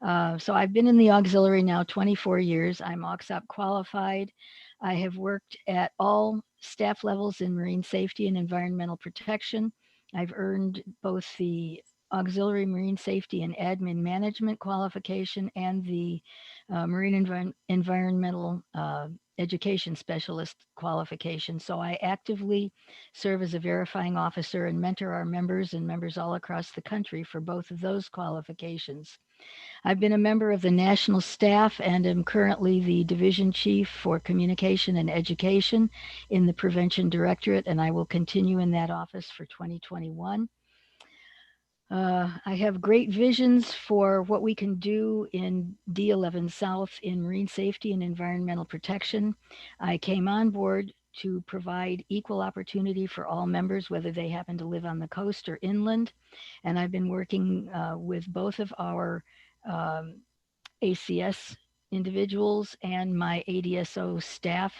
[SPEAKER 2] So I've been in the auxiliary now 24 years. I'm AUXOP qualified. I have worked at all staff levels in marine safety and environmental protection. I've earned both the auxiliary marine safety and admin management qualification and the marine environmental education specialist qualification. So I actively serve as a verifying officer and mentor our members and members all across the country for both of those qualifications. I've been a member of the national staff and am currently the division chief for communication and education in the Prevention Directorate, and I will continue in that office for 2021. I have great visions for what we can do in D11 South in marine safety and environmental protection. I came on board to provide equal opportunity for all members, whether they happen to live on the coast or inland. And I've been working with both of our ACS individuals and my ADSO staff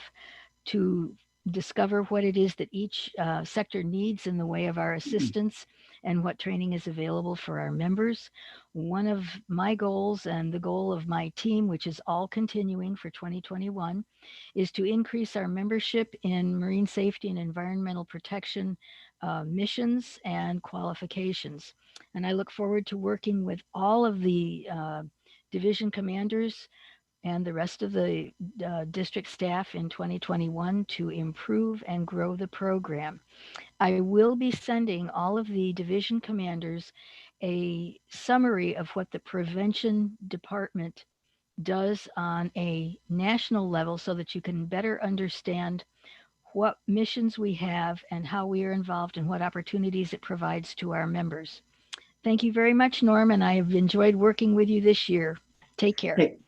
[SPEAKER 2] to discover what it is that each sector needs in the way of our assistance and what training is available for our members. One of my goals and the goal of my team, which is all continuing for 2021, is to increase our membership in marine safety and environmental protection missions and qualifications. And I look forward to working with all of the division commanders and the rest of the district staff in 2021 to improve and grow the program. I will be sending all of the division commanders a summary of what the prevention department does on a national level so that you can better understand what missions we have and how we are involved and what opportunities it provides to our members. Thank you very much, Norm, and I have enjoyed working with you this year. Take care.
[SPEAKER 11] Okay.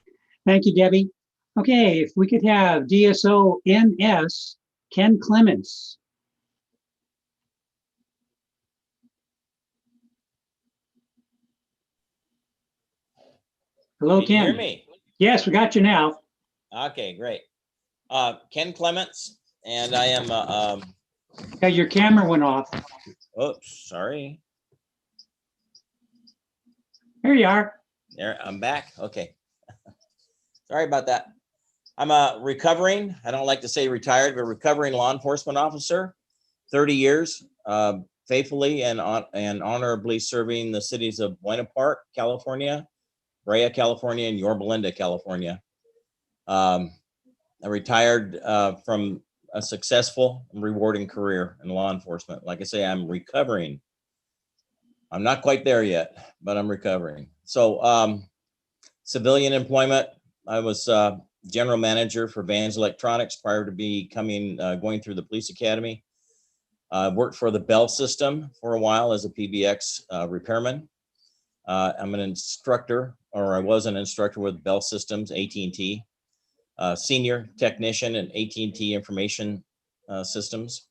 [SPEAKER 11] Thank you, Debbie. Okay, if we could have DSO NS, Ken Clements. Hello,
[SPEAKER 6] Can you hear
[SPEAKER 11] Ken.
[SPEAKER 6] me?
[SPEAKER 11] Yes, we got you now.
[SPEAKER 6] Okay, great. Ken Clements, and I am.
[SPEAKER 11] Yeah, your camera went off.
[SPEAKER 6] Oops, sorry.
[SPEAKER 11] Here you are.
[SPEAKER 6] There, I'm back. Okay. Sorry about that. I'm recovering, I don't like to say retired, but recovering law enforcement officer, 30 years, faithfully and honorably serving the cities of Buena Park, California, Brea, California, and Yorba Linda, California. I retired from a successful and rewarding career in law enforcement. Like I say, I'm recovering. I'm not quite there yet, but I'm recovering. So civilian employment, I was general manager for Vans Electronics prior to becoming, going through the police academy. Worked for the Bell System for a while as a PBX repairman. I'm an instructor, or I was an instructor with Bell Systems, AT&T, senior technician in AT&T Information Systems,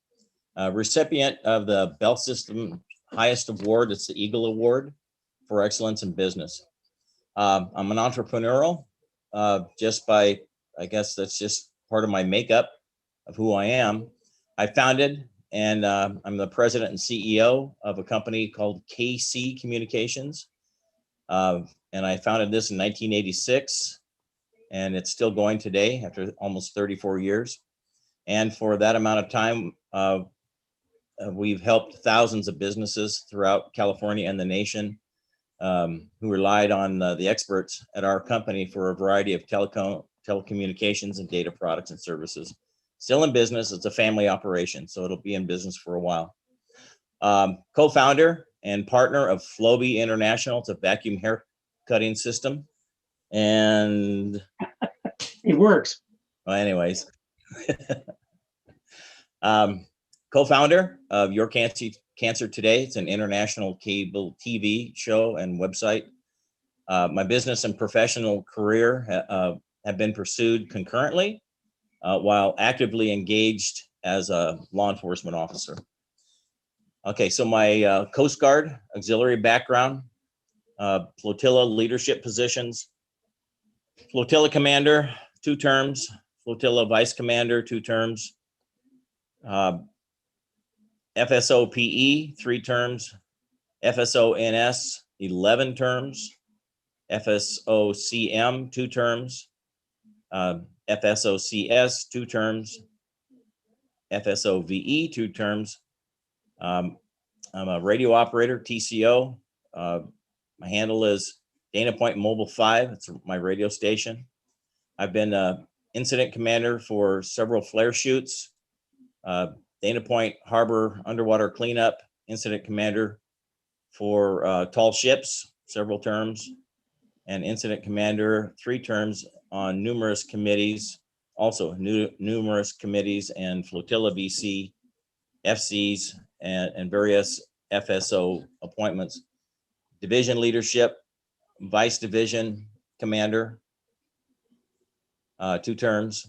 [SPEAKER 6] recipient of the Bell System highest award. It's the Eagle Award for excellence in business. I'm an entrepreneurial, just by, I guess that's just part of my makeup of who I am. I founded and I'm the president and CEO of a company called KC Communications. And I founded this in 1986, and it's still going today after almost 34 years. And for that amount of time, we've helped thousands of businesses throughout California and the nation who relied on the experts at our company for a variety of telecommunications and data products and services. Still in business, it's a family operation, so it'll be in business for a while. Co-founder and partner of Flowbee International. It's a vacuum hair cutting system. And
[SPEAKER 11] it works.
[SPEAKER 6] Well, anyways. Co-founder of Your Cancer Today. It's an international cable TV show and website. My business and professional career have been pursued concurrently while actively engaged as a law enforcement officer. Okay, so my Coast Guard auxiliary background, flotilla leadership positions, flotilla commander, 2 terms, flotilla vice commander, 2 terms, FSO PE, 3 terms, FSO NS, 11 terms, FSO CM, 2 terms, FSO CS, 2 terms, FSO VE, 2 terms. I'm a radio operator, TCO. My handle is Dana Point Mobile 5. It's my radio station. I've been incident commander for several flare shoots. Dana Point Harbor Underwater Cleanup, incident commander for tall ships, several terms, and incident commander 3 terms on numerous committees, also numerous committees and Flotilla BC, FCs, and various FSO appointments. Division leadership, vice division commander, 2 terms,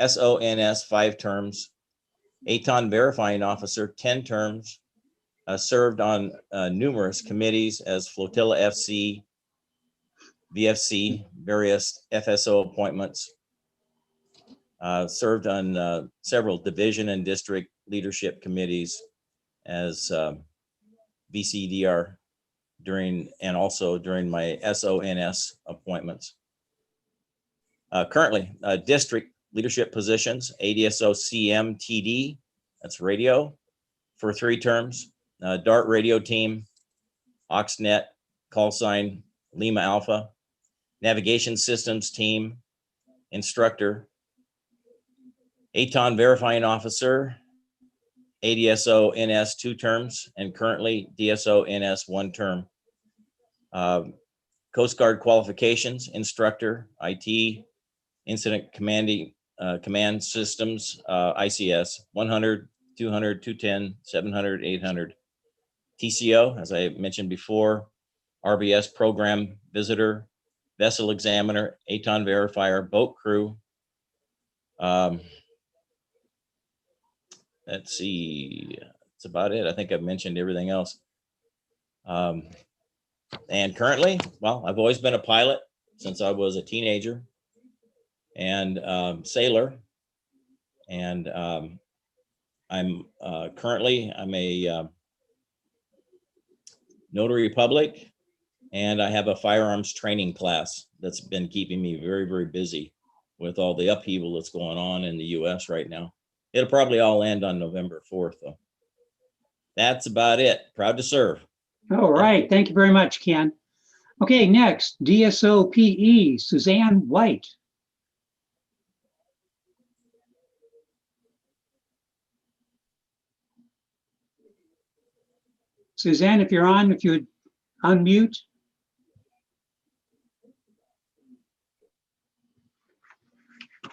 [SPEAKER 6] SONS 5 terms, ATON verifying officer 10 terms, served on numerous committees as Flotilla FC, VFC, various FSO appointments. Served on several division and district leadership committees as VCDR and also during my SONS appointments. Currently, district leadership positions, ADSO CM TD, that's radio, for 3 terms, DART radio team, OxNet, call sign Lima Alpha, navigation systems team, instructor, ATON verifying officer, ADSO NS 2 terms, and currently DSO NS 1 term. Coast Guard qualifications, instructor, IT, incident command systems, ICS, 100, 200, 210, 700, 800. TCO, as I mentioned before, RBS program visitor, vessel examiner, ATON verifier, boat crew. Let's see, that's about it. I think I've mentioned everything else. And currently, well, I've always been a pilot since I was a teenager and sailor. And I'm a notary public, and I have a firearms training class that's been keeping me very, very busy with all the upheaval that's going on in the US right now. It'll probably all end on November 4th, though. That's about it. Proud to serve.
[SPEAKER 11] All right. Thank you very much, Ken. Okay, next, DSO PE, Suzanne White. Suzanne, if you're on, if you would unmute.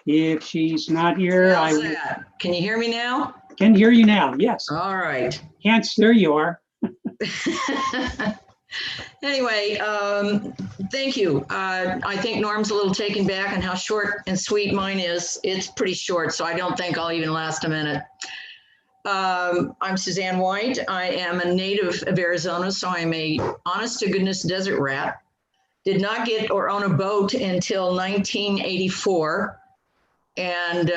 [SPEAKER 11] If she's not here, I will.
[SPEAKER 19] Can you hear me now?
[SPEAKER 11] Can hear you now, yes.
[SPEAKER 19] All right.
[SPEAKER 11] Hence, there you are.
[SPEAKER 19] Anyway, thank you. I think Norm's a little taken back on how short and sweet mine is. It's pretty short, so I don't think I'll even last a minute. I'm Suzanne White. I am a native of Arizona, so I'm a honest to goodness desert rat. Did not get or own a boat until 1984. And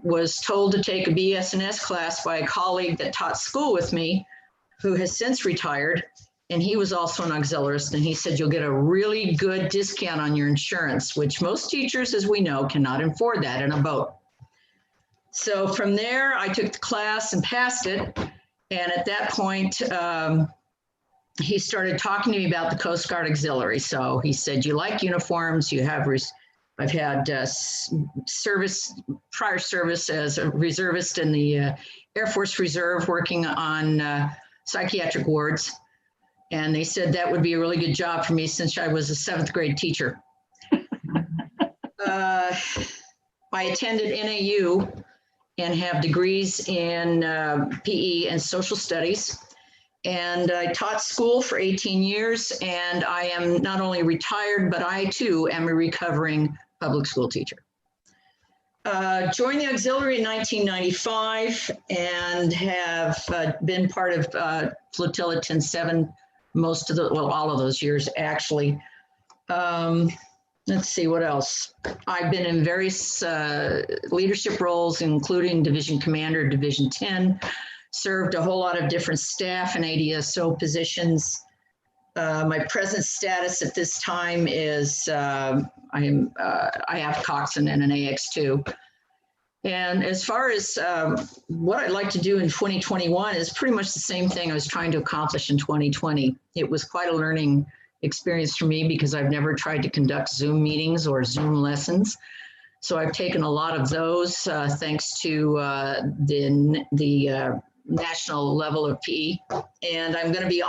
[SPEAKER 19] was told to take a BS&S class by a colleague that taught school with me, who has since retired. And he was also an auxiliarist. And he said, you'll get a really good discount on your insurance, which most teachers, as we know, cannot afford that in a boat. So from there, I took the class and passed it. And at that point, he started talking to me about the Coast Guard Auxiliary. So he said, you like uniforms, you have I've had prior service as a reservist in the Air Force Reserve working on psychiatric wards. And they said that would be a really good job for me since I was a 7th grade teacher. I attended NAU and have degrees in PE and social studies. And I taught school for 18 years, and I am not only retired, but I too am a recovering public school teacher. Joined the auxiliary in 1995 and have been part of Flotilla 10-7 all of those years, actually. Let's see what else. I've been in various leadership roles, including Division Commander, Division 10, served a whole lot of different staff and ADSO positions. My present status at this time is I have Coxswain and an AX2. And as far as what I'd like to do in 2021 is pretty much the same thing I was trying to accomplish in 2020. It was quite a learning experience for me because I've never tried to conduct Zoom meetings or Zoom lessons. So I've taken a lot of those thanks to the national level of PE. And I'm going to be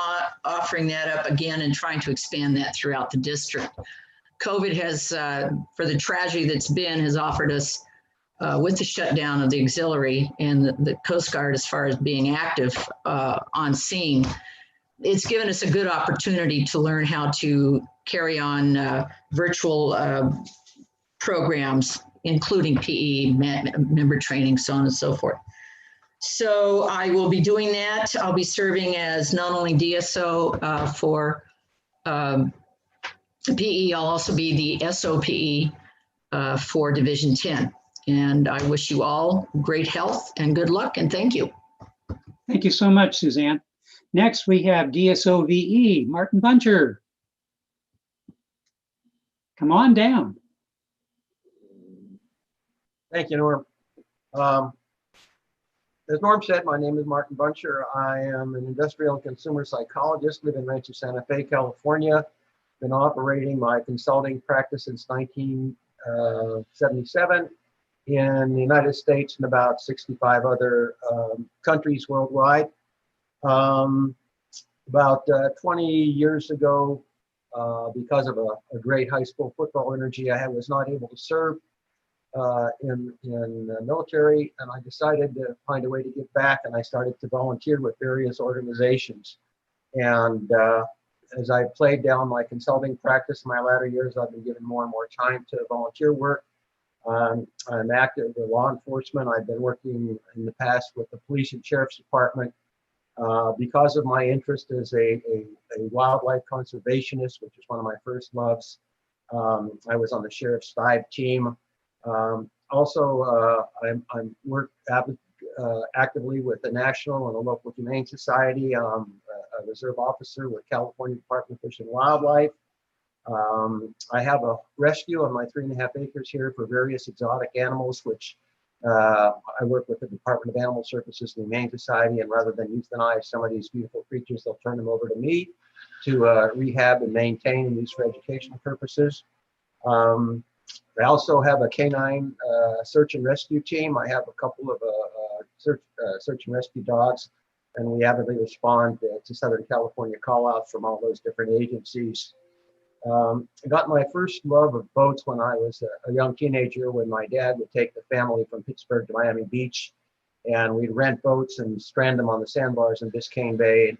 [SPEAKER 19] offering that up again and trying to expand that throughout the district. COVID has, for the tragedy that's been, has offered us with the shutdown of the auxiliary and the Coast Guard as far as being active on scene, it's given us a good opportunity to learn how to carry on virtual programs, including PE, member training, so on and so forth. So I will be doing that. I'll be serving as not only DSO for PE, I'll also be the SOPE for Division 10. And I wish you all great health and good luck, and thank you.
[SPEAKER 11] Thank you so much, Suzanne. Next, we have DSOVE, Martin Buncher. Come on down.
[SPEAKER 5] Thank you, Norm. As Norm said, my name is Martin Buncher. I am an industrial and consumer psychologist, live in Rancho Santa Fe, California. Been operating my consulting practice since 1977 in the United States and about 65 other countries worldwide. About 20 years ago, because of a great high school football energy I was not able to serve in the military, and I decided to find a way to give back, and I started to volunteer with various organizations. And as I played down my consulting practice in my latter years, I've been given more and more time to volunteer work. I'm active with law enforcement. I've been working in the past with the police and sheriff's department. Because of my interest as a wildlife conservationist, which is one of my first loves, I was on the sheriff's dive team. Also, I'm work actively with the National and the local Humane Society. I'm a reserve officer with California Department of Fish and Wildlife. I have a rescue on my 3.5 acres here for various exotic animals, which I work with the Department of Animal Services and the Humane Society, and rather than euthanize some of these beautiful creatures, they'll turn them over to me to rehab and maintain and use for educational purposes. I also have a canine search and rescue team. I have a couple of search and rescue dogs, and we avidly respond to Southern California call-outs from all those different agencies. I got my first love of boats when I was a young teenager, when my dad would take the family from Pittsburgh to Miami Beach, and we'd rent boats and strand them on the sandbars in Biscayne Bay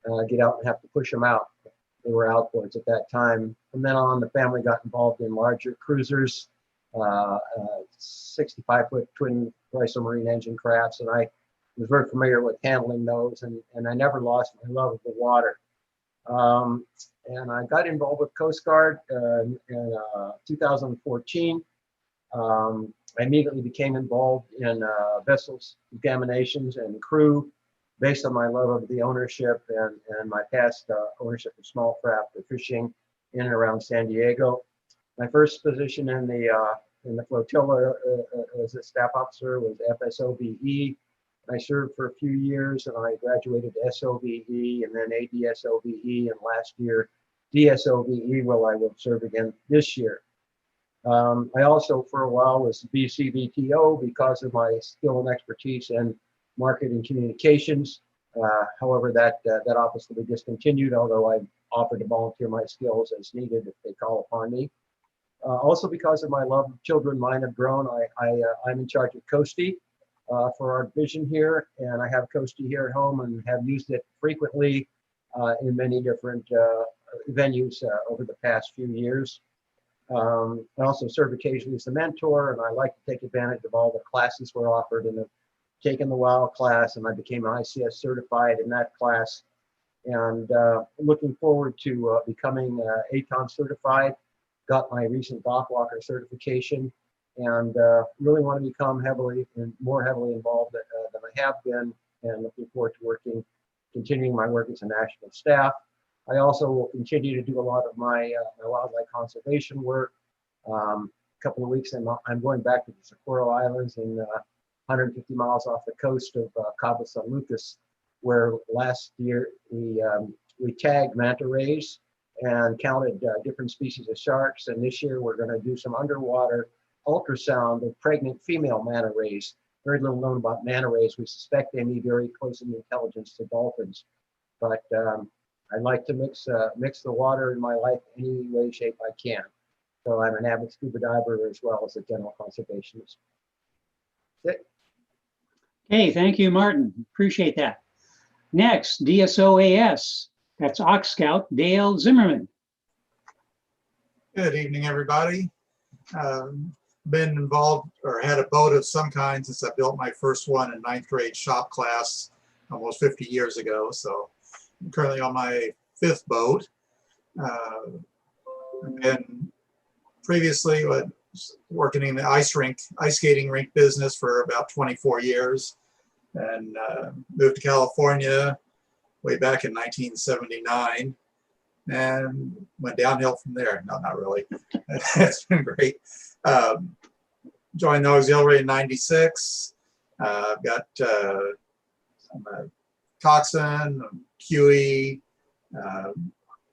[SPEAKER 5] and get out and have to push them out. They were outboards at that time. From then on, the family got involved in larger cruisers, 65-foot twin Chrysler Marine engine crafts, and I was very familiar with handling those, and I never lost my love of the water. And I got involved with Coast Guard in 2014. I immediately became involved in vessels examinations and crew based on my love of the ownership and my past ownership of small craft for fishing in and around San Diego. My first position in the flotilla as a staff officer was FSOVE. I served for a few years, and I graduated to SOVE and then ADSOVE, and last year DSOVE, well, I will serve again this year. I also, for a while, was BCBTO because of my skill and expertise in marketing communications. However, that office will be discontinued, although I've offered to volunteer my skills as needed if they call upon me. Also, because of my love of children, mine have grown. I'm in charge of Coastie for our division here, and I have Coastie here at home and have used it frequently in many different venues over the past few years. I also serve occasionally as a mentor, and I like to take advantage of all the classes we're offered, and have taken the WOW class, and I became ICS certified in that class, and looking forward to becoming ATON certified. Got my recent dock walker certification, and really want to become more heavily involved than I have been, and looking forward to continuing my work as a national staff. I also will continue to do a lot of my wildlife conservation work. A couple of weeks, I'm going back to the Socorro Islands in 150 miles off the coast of Cabo San Lucas, where last year we tagged manta rays and counted different species of sharks. And this year we're going to do some underwater ultrasound of pregnant female manta rays. Very little known about manta rays. We suspect they may be very close in intelligence to dolphins, but I like to mix the water in my life any way, shape I can. So I'm an avid scuba diver as well as a general conservationist. That's it.
[SPEAKER 11] Okay, thank you, Martin. Appreciate that. Next, DSOAS. That's Ox Scout Dale Zimmerman.
[SPEAKER 13] Good evening, everybody. Been involved or had a boat of some kind since I built my first one in 9th grade shop class almost 50 years ago. So I'm currently on my 5th boat. And previously working in the ice skating rink business for about 24 years, and moved to California way back in 1979 and went downhill from there. No, not really. It's been great. Joined the auxiliary in 96. I've got I'm a coxswain, QE,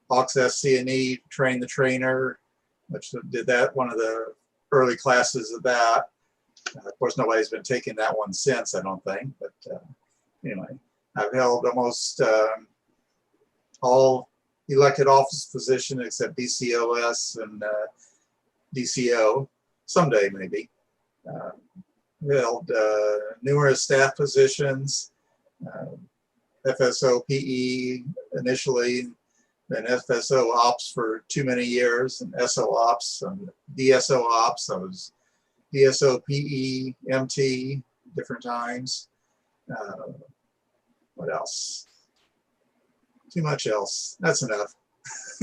[SPEAKER 13] Aux SC&E, train the trainer, which did that, one of the early classes of that. Of course, nobody's been taking that one since, I don't think. But anyway, I've held almost all elected office positions except DCOS and DCO, someday maybe. Held numerous staff positions, FSO PE initially, then FSO Ops for too many years, and SO Ops and DSO Ops. I was DSO PE, MT, different times. What else? Too much else. That's enough.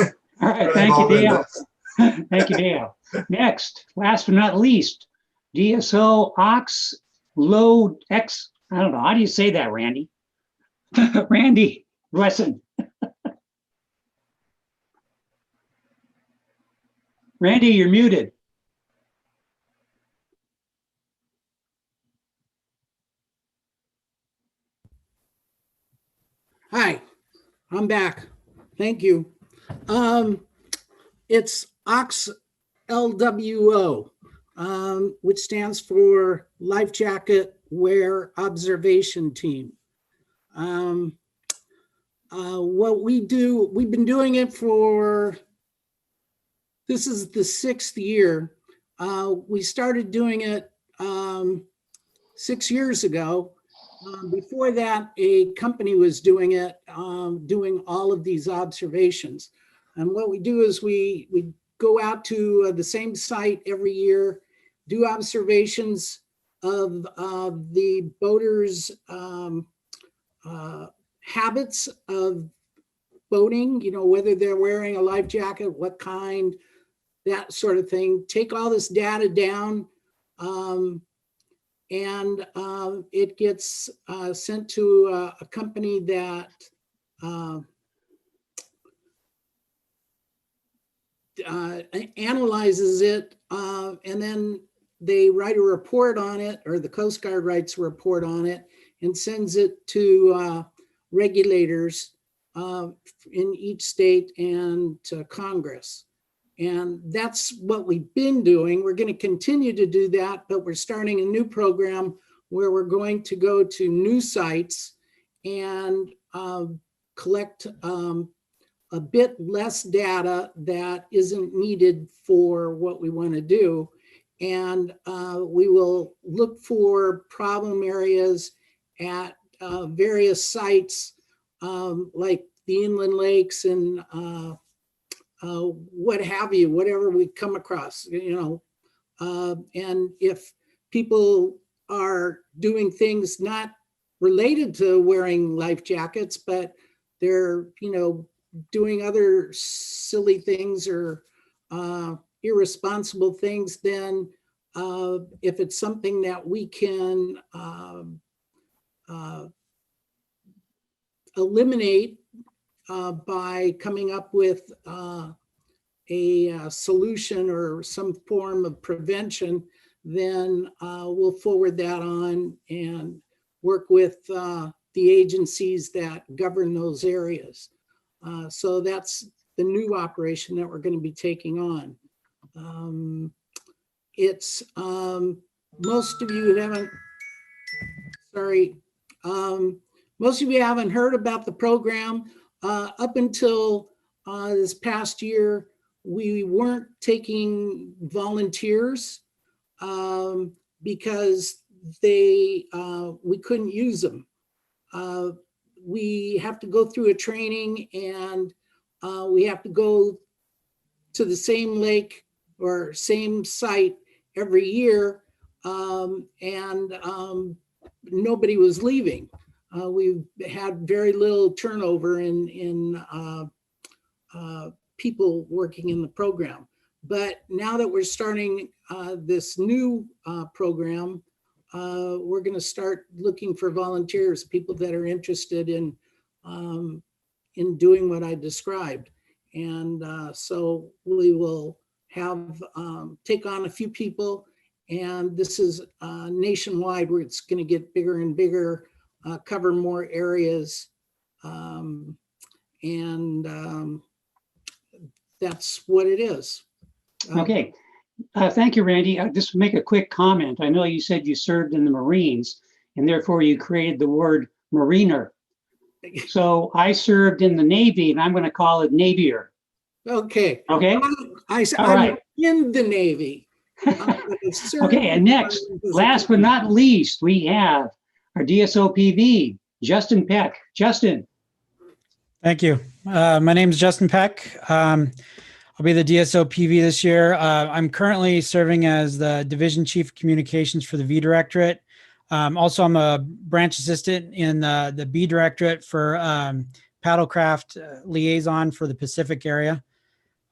[SPEAKER 11] All right, thank you, Dale. Thank you, Dale. Next, last but not least, DSO Ox Low X. I don't know. How do you say that, Randy? Randy Wesson. Randy, you're muted.
[SPEAKER 4] Hi, I'm back. Thank you. It's Ox LWO, which stands for Life Jacket Wear Observation Team. What we do, we've been doing it for, this is the 6th year. We started doing it 6 years ago. Before that, a company was doing it, doing all of these observations. And what we do is we go out to the same site every year, do observations of the boaters' habits of boating, you know, whether they're wearing a life jacket, what kind, that sort of thing. Take all this data down, and it gets sent to a company that analyzes it, and then they write a report on it, or the Coast Guard writes a report on it and sends it to regulators in each state and to Congress. And that's what we've been doing. We're going to continue to do that, but we're starting a new program where we're going to go to new sites and collect a bit less data that isn't needed for what we want to do. And we will look for problem areas at various sites like the inland lakes and what have you, whatever we come across, you know. And if people are doing things not related to wearing life jackets, but they're, you know, doing other silly things or irresponsible things, then if it's something that we can eliminate by coming up with a solution or some form of prevention, then we'll forward that on and work with the agencies that govern those areas. So that's the new operation that we're going to be taking on. It's most of you haven't, sorry, most of you haven't heard about the program. Up until this past year, we weren't taking volunteers because we couldn't use them. We have to go through a training, and we have to go to the same lake or same site every year, and nobody was leaving. We've had very little turnover in people working in the program. But now that we're starting this new program, we're going to start looking for volunteers, people that are interested in doing what I described. And so we will have take on a few people, and this is nationwide where it's going to get bigger and bigger, cover more areas. That's what it is.
[SPEAKER 11] Okay. Thank you, Randy. Just make a quick comment. I know you said you served in the Marines and therefore you created the word Mariner. So I served in the Navy and I'm going to call it Navier.
[SPEAKER 4] Okay.
[SPEAKER 11] Okay.
[SPEAKER 4] I'm
[SPEAKER 11] right.
[SPEAKER 4] in the Navy.
[SPEAKER 11] Okay. And next, last but not least, we have our DSOPV, Justin Peck. Justin.
[SPEAKER 20] Thank you. My name is Justin Peck. I'll be the DSO PV this year. I'm currently serving as the Division Chief of Communications for the V Directorate. Also, I'm a branch assistant in the B Directorate for Paddlecraft Liaison for the Pacific area.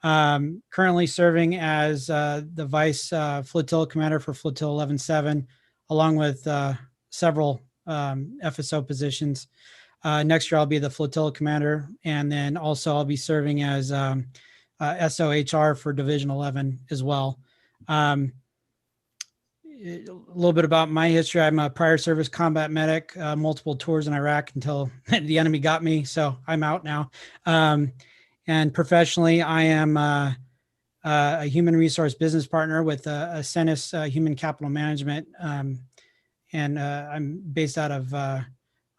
[SPEAKER 20] Currently serving as the Vice Flotilla Commander for Flotilla 11-7, along with several FSO positions. Next year, I'll be the Flotilla Commander, and then also I'll be serving as SOHR for Division 11 as well. A little bit about my history. I'm a prior service combat medic, multiple tours in Iraq until the enemy got me, so I'm out now. And professionally, I am a human resource business partner with Ascenis Human Capital Management, and I'm based out of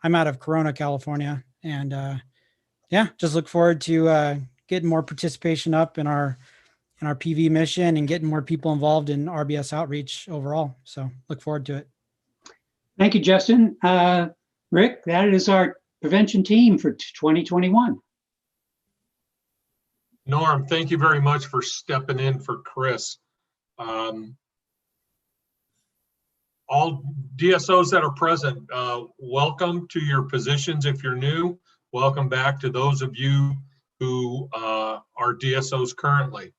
[SPEAKER 20] I'm out of Corona, California, and yeah, just look forward to getting more participation up in our PV mission and getting more people involved in RBS outreach overall. So look forward to it.
[SPEAKER 11] Thank you, Justin. Rick, that is our prevention team for 2021.
[SPEAKER 9] Norm, thank you very much for stepping in for Chris. All DSOs that are present, welcome to your positions. If you're new, welcome back to those of you who are DSOs currently.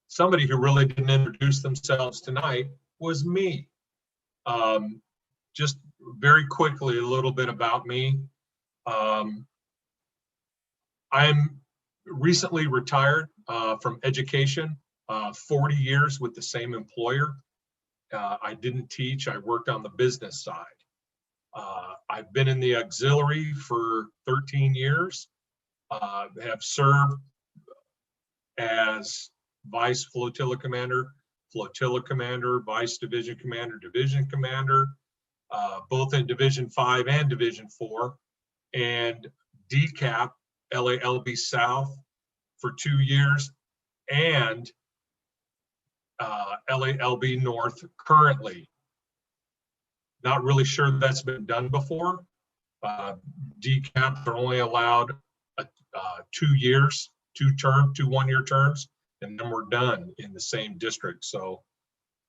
[SPEAKER 9] Somebody who really didn't introduce themselves tonight was me. Just very quickly, a little bit about me. I'm recently retired from education, 40 years with the same employer. I didn't teach, I worked on the business side. I've been in the auxiliary for 13 years, have served as Vice Flotilla Commander, Vice Division Commander, both in Division 5 and Division 4, and DCAP, LALB South for 2 years, and LALB North currently. Not really sure that's been done before. DCAPs are only allowed 2 years, two 1-year terms, and then we're done in the same district. So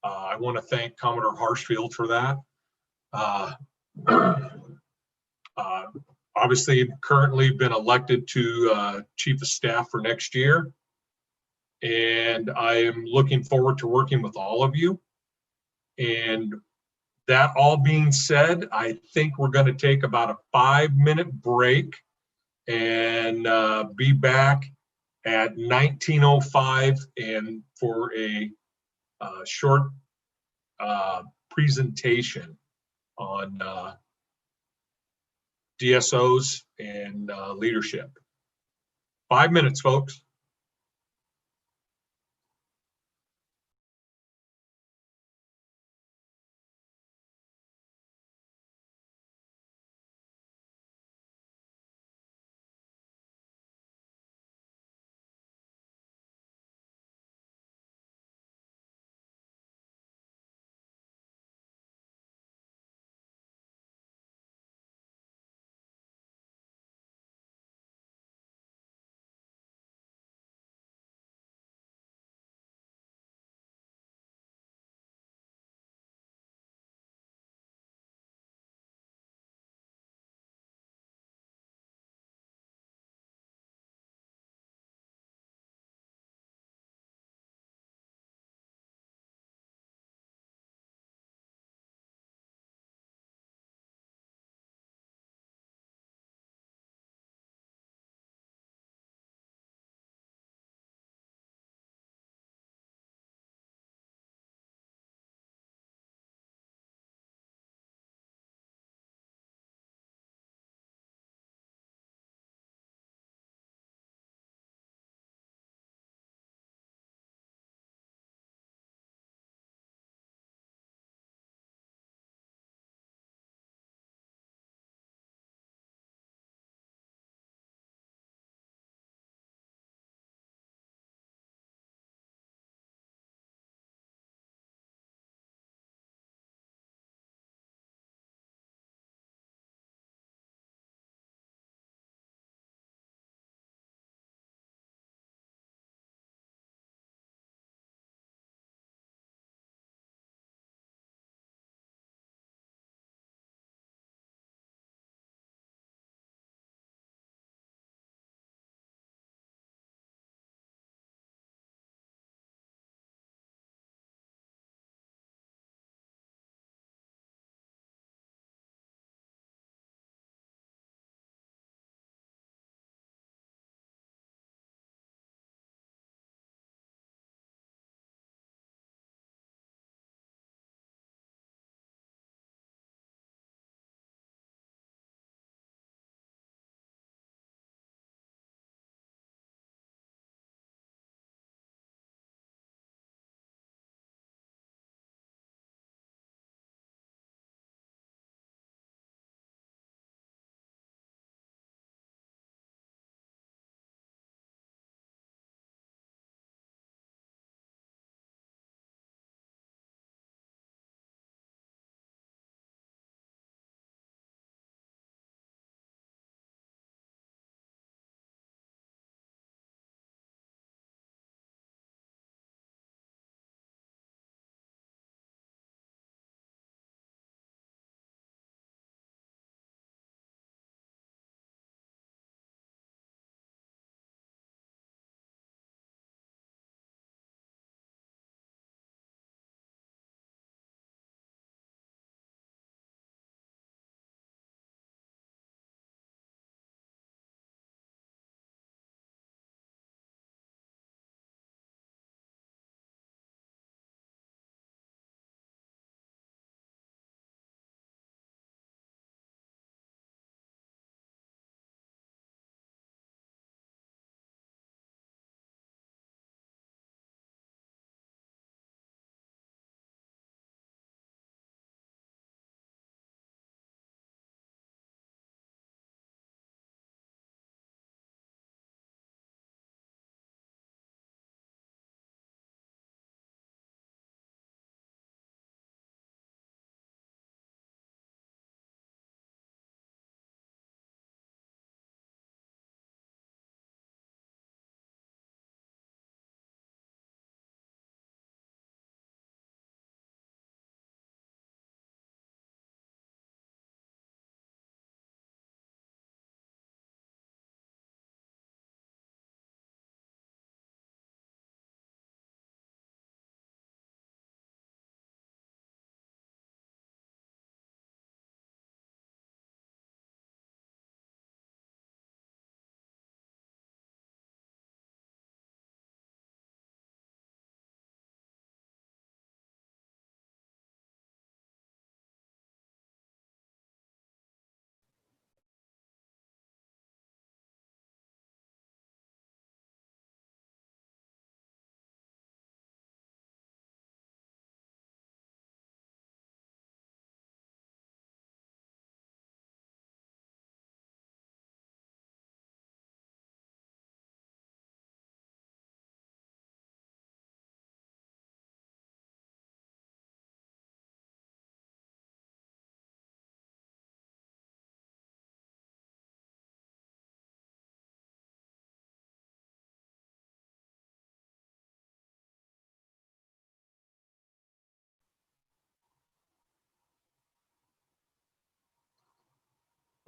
[SPEAKER 9] I want to thank Commodore Harshfield for that. Obviously, currently been elected to Chief of Staff for next year. And I am looking forward to working with all of you. And that all being said, I think we're going to take about a 5-minute break and be back at 19:05 and for a short presentation on DSOs and leadership. 5 minutes, folks.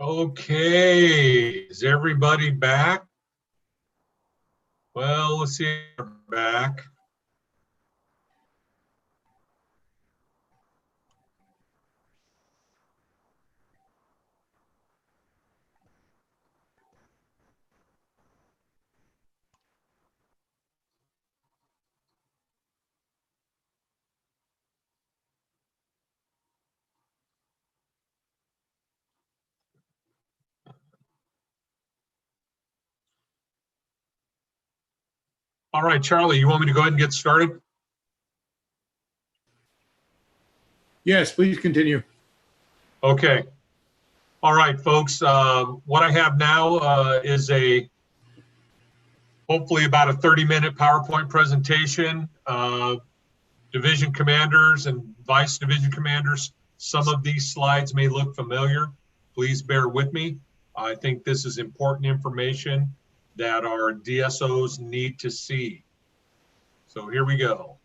[SPEAKER 9] Okay, is everybody back? Well, let's see if we're back. All right, Charlie, you want me to go ahead and get started?
[SPEAKER 10] Yes, please continue.
[SPEAKER 9] Okay. All right, folks. What I have now is hopefully about a 30-minute PowerPoint presentation. Division commanders and vice division commanders, some of these slides may look familiar. Please bear with me. I think this is important information that our DSOs need to see. So here we go.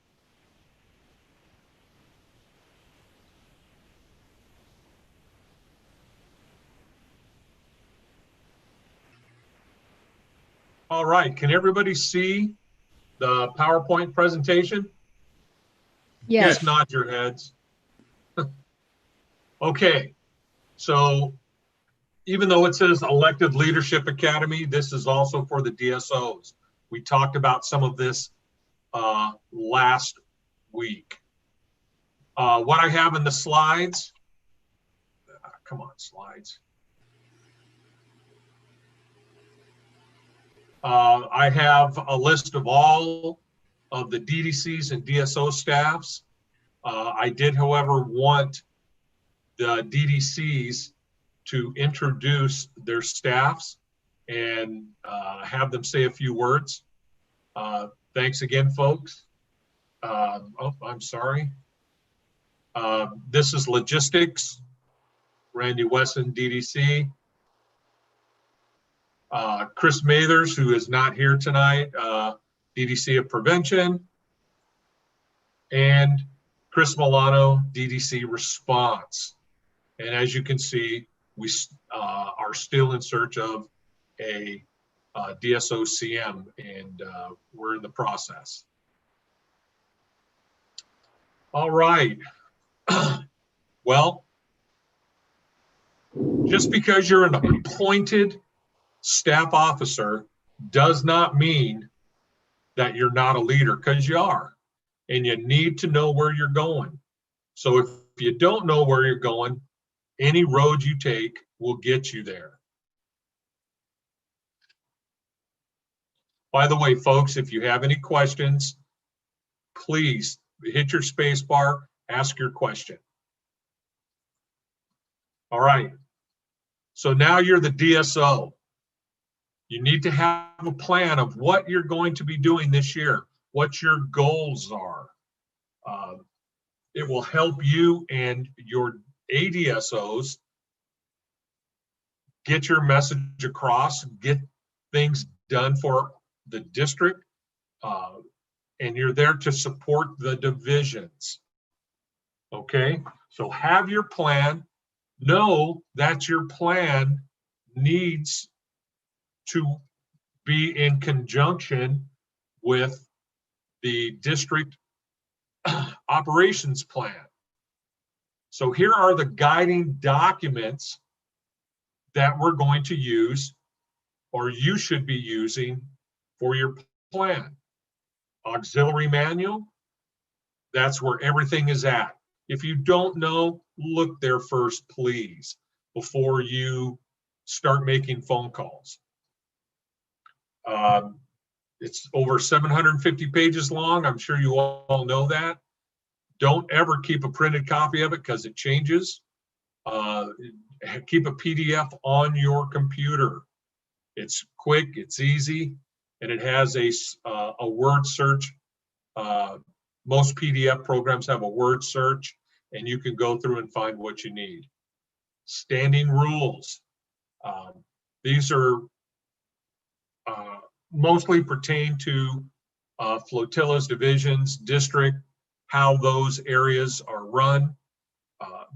[SPEAKER 9] All right, can everybody see the PowerPoint presentation?
[SPEAKER 2] Yes.
[SPEAKER 9] Just nod your heads. Okay, so even though it says Elected Leadership Academy, this is also for the DSOs. We talked about some of this last week. What I have in the slides, come on, slides. I have a list of all of the DDCs and DSO staffs. I did, however, want the DDCs to introduce their staffs and have them say a few words. Thanks again, folks. Oh, I'm sorry. This is logistics, Randy Wesson, DDC. Chris Mathers, who is not here tonight, DDC of Prevention, and Chris Milano, DDC Response. And as you can see, we are still in search of a DSO CM, and we're in the process. All right. Well, just because you're an appointed staff officer does not mean that you're not a leader, because you are, and you need to know where you're going. So if you don't know where you're going, any road you take will get you there. By the way, folks, if you have any questions, please hit your space bar, ask your question. All right. So now you're the DSO. You need to have a plan of what you're going to be doing this year, what your goals are. It will help you and your ADSOs get your message across, get things done for the district, and you're there to support the divisions. Okay, so have your plan. Know that your plan needs to be in conjunction with the district operations plan. So here are the guiding documents that we're going to use, or you should be using, for your plan. Auxiliary manual, that's where everything is at. If you don't know, look there first, please, before you start making phone calls. It's over 750 pages long. I'm sure you all know that. Don't ever keep a printed copy of it because it changes. Keep a PDF on your computer. It's quick, it's easy, and it has a word search. Most PDF programs have a word search, and you can go through and find what you need. Standing rules. These are mostly pertain to flotillas, divisions, district, how those areas are run.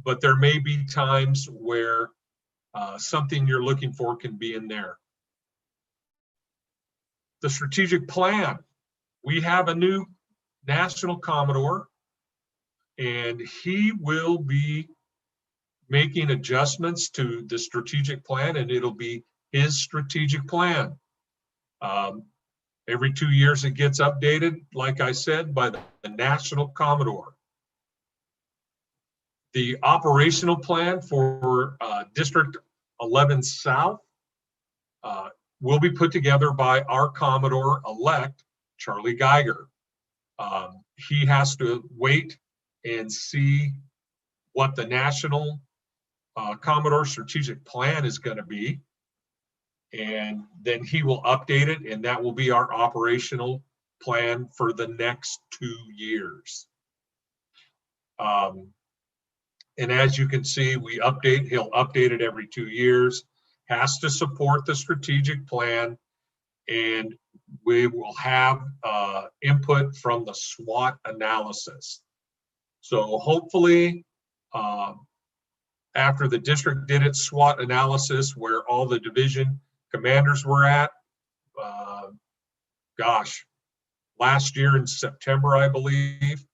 [SPEAKER 9] But there may be times where something you're looking for can be in there. The strategic plan. We have a new National Commodore, and he will be making adjustments to the strategic plan, and it'll be his strategic plan. Every 2 years it gets updated, like I said, by the National Commodore. The operational plan for District 11 South will be put together by our Commodore-elect, Charlie Geiger. He has to wait and see what the National Commodore strategic plan is going to be, and then he will update it, and that will be our operational plan for the next 2 years. And as you can see, he'll update it every 2 years, has to support the strategic plan, and we will have input from the SWOT analysis. So hopefully, after the district did its SWOT analysis where all the division commanders were at, last year in September, I believe.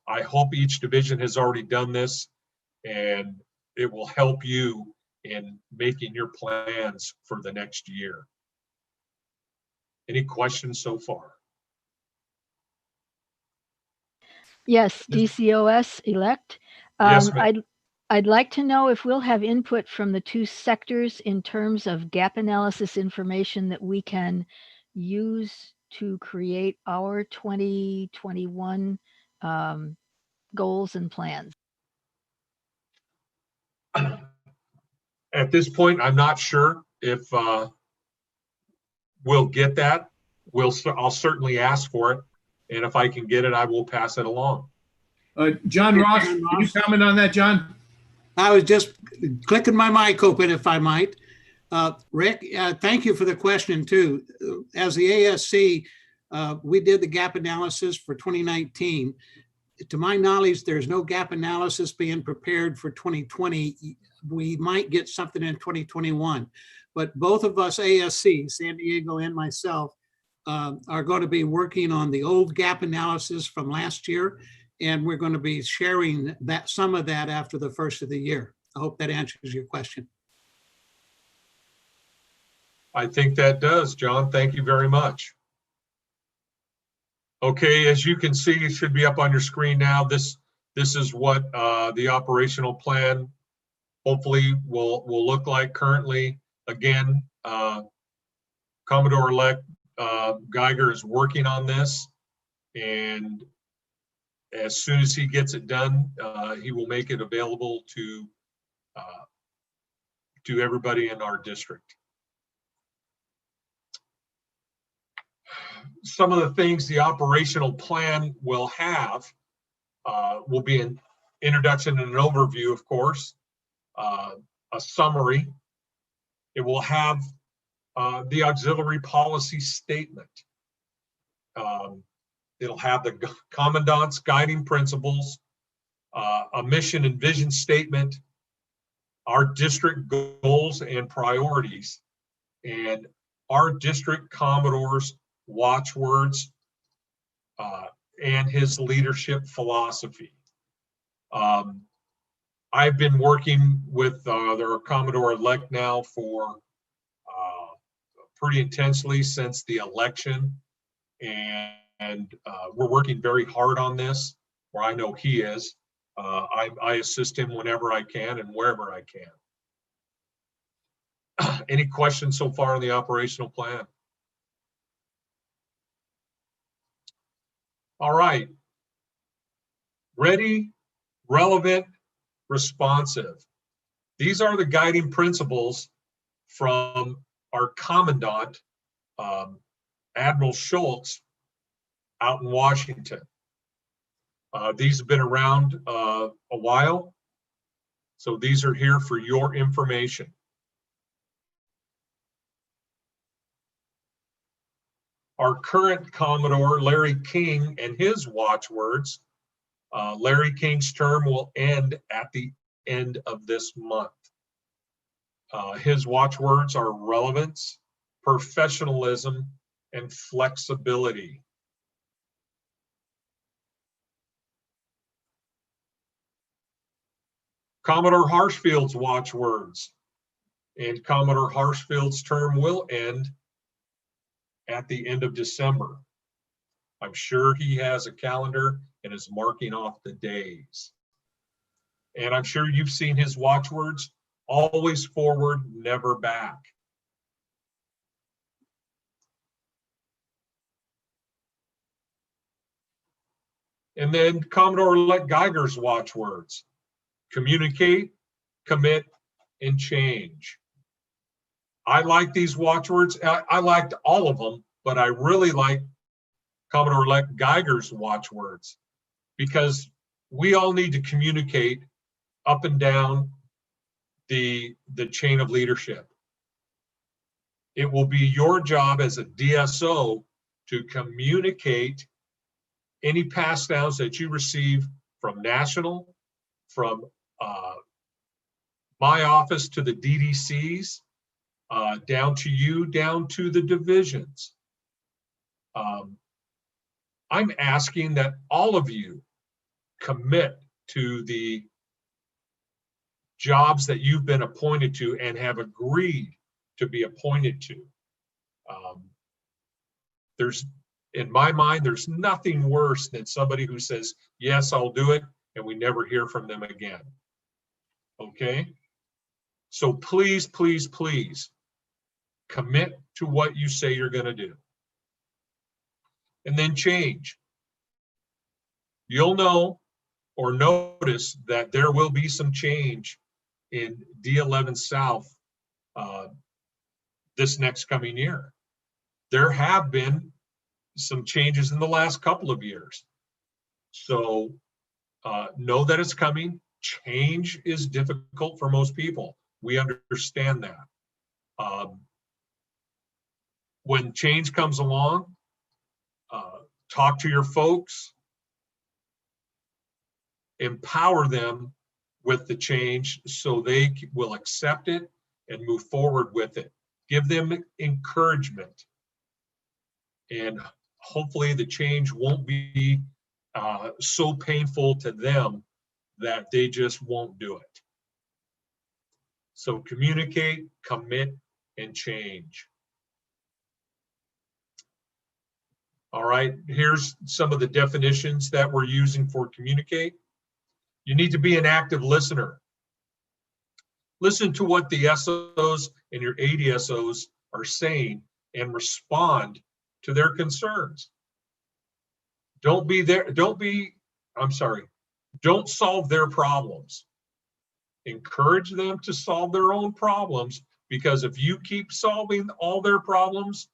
[SPEAKER 9] I hope each division has already done this, and it will help you in making your plans for the next year. Any questions so far?
[SPEAKER 2] Yes, DCOS elect.
[SPEAKER 9] Yes, ma'am.
[SPEAKER 2] I'd like to know if we'll have input from the two sectors in terms of gap analysis information that we can use to create our 2021 goals and plans.
[SPEAKER 9] At this point, I'm not sure if we'll get that. I'll certainly ask for it, and if I can get it, I will pass it along.
[SPEAKER 10] John Ross, can you comment on that, John?
[SPEAKER 4] I was just clicking my mic open, if I might. Rick, thank you for the question too. As the ASC, we did the gap analysis for 2019. To my knowledge, there's no gap analysis being prepared for 2020. We might get something in 2021, but both of us ASC, San Diego and myself, are going to be working on the old gap analysis from last year, and we're going to be sharing that some of that after the first of the year. I hope that answers your question.
[SPEAKER 9] I think that does, John. Thank you very much. Okay, as you can see, it should be up on your screen now. This is what the operational plan hopefully will look like currently. Again, Commodore-elect Geiger is working on this, and as soon as he gets it done, he will make it available to everybody in our district. Some of the things the operational plan will have will be an introduction and an overview, of course, a summary. It will have the auxiliary policy statement. It'll have the commandant's guiding principles, a mission and vision statement, our district goals and priorities, and our district Commodore's watchwords, and his leadership philosophy. I've been working with their Commodore-elect now for pretty intensely since the election, and we're working very hard on this, or I know he is. I assist him whenever I can and wherever I can. Any questions so far on the operational plan? All right. Ready, relevant, responsive. These are the guiding principles from our commandant, Admiral Schultz, out in Washington. These have been around a while, so these are here for your information. Our current Commodore, Larry King, and his watchwords. Larry King's term will end at the end of this month. His watchwords are relevance, professionalism, and flexibility. Commodore Harshfield's watchwords, and Commodore Harshfield's term will end at the end of December. I'm sure he has a calendar and is marking off the days. And I'm sure you've seen his watchwords: always forward, never back. And then Commodore-elect Geiger's watchwords: communicate, commit, and change. I like these watchwords. I liked all of them, but I really like Commodore-elect Geiger's watchwords, because we all need to communicate up and down the chain of leadership. It will be your job as a DSO to communicate any pass downs that you receive from national, from my office to the DDCs, down to you, down to the divisions. I'm asking that all of you commit to the jobs that you've been appointed to and have agreed to be appointed to. In my mind, there's nothing worse than somebody who says, yes, I'll do it, and we never hear from them again. Okay? So please, please, please commit to what you say you're going to do. And then change. You'll know or notice that there will be some change in D11 South this next coming year. There have been some changes in the last couple of years. So know that it's coming. Change is difficult for most people. We understand that. When change comes along, talk to your folks, empower them with the change so they will accept it and move forward with it. Give them encouragement. And hopefully the change won't be so painful to them that they just won't do it. So communicate, commit, and change. All right, here's some of the definitions that we're using for communicate. You need to be an active listener. Listen to what the SOs and your ADSOs are saying and respond to their concerns. Don't solve their problems. Encourage them to solve their own problems, because if you keep solving all their problems,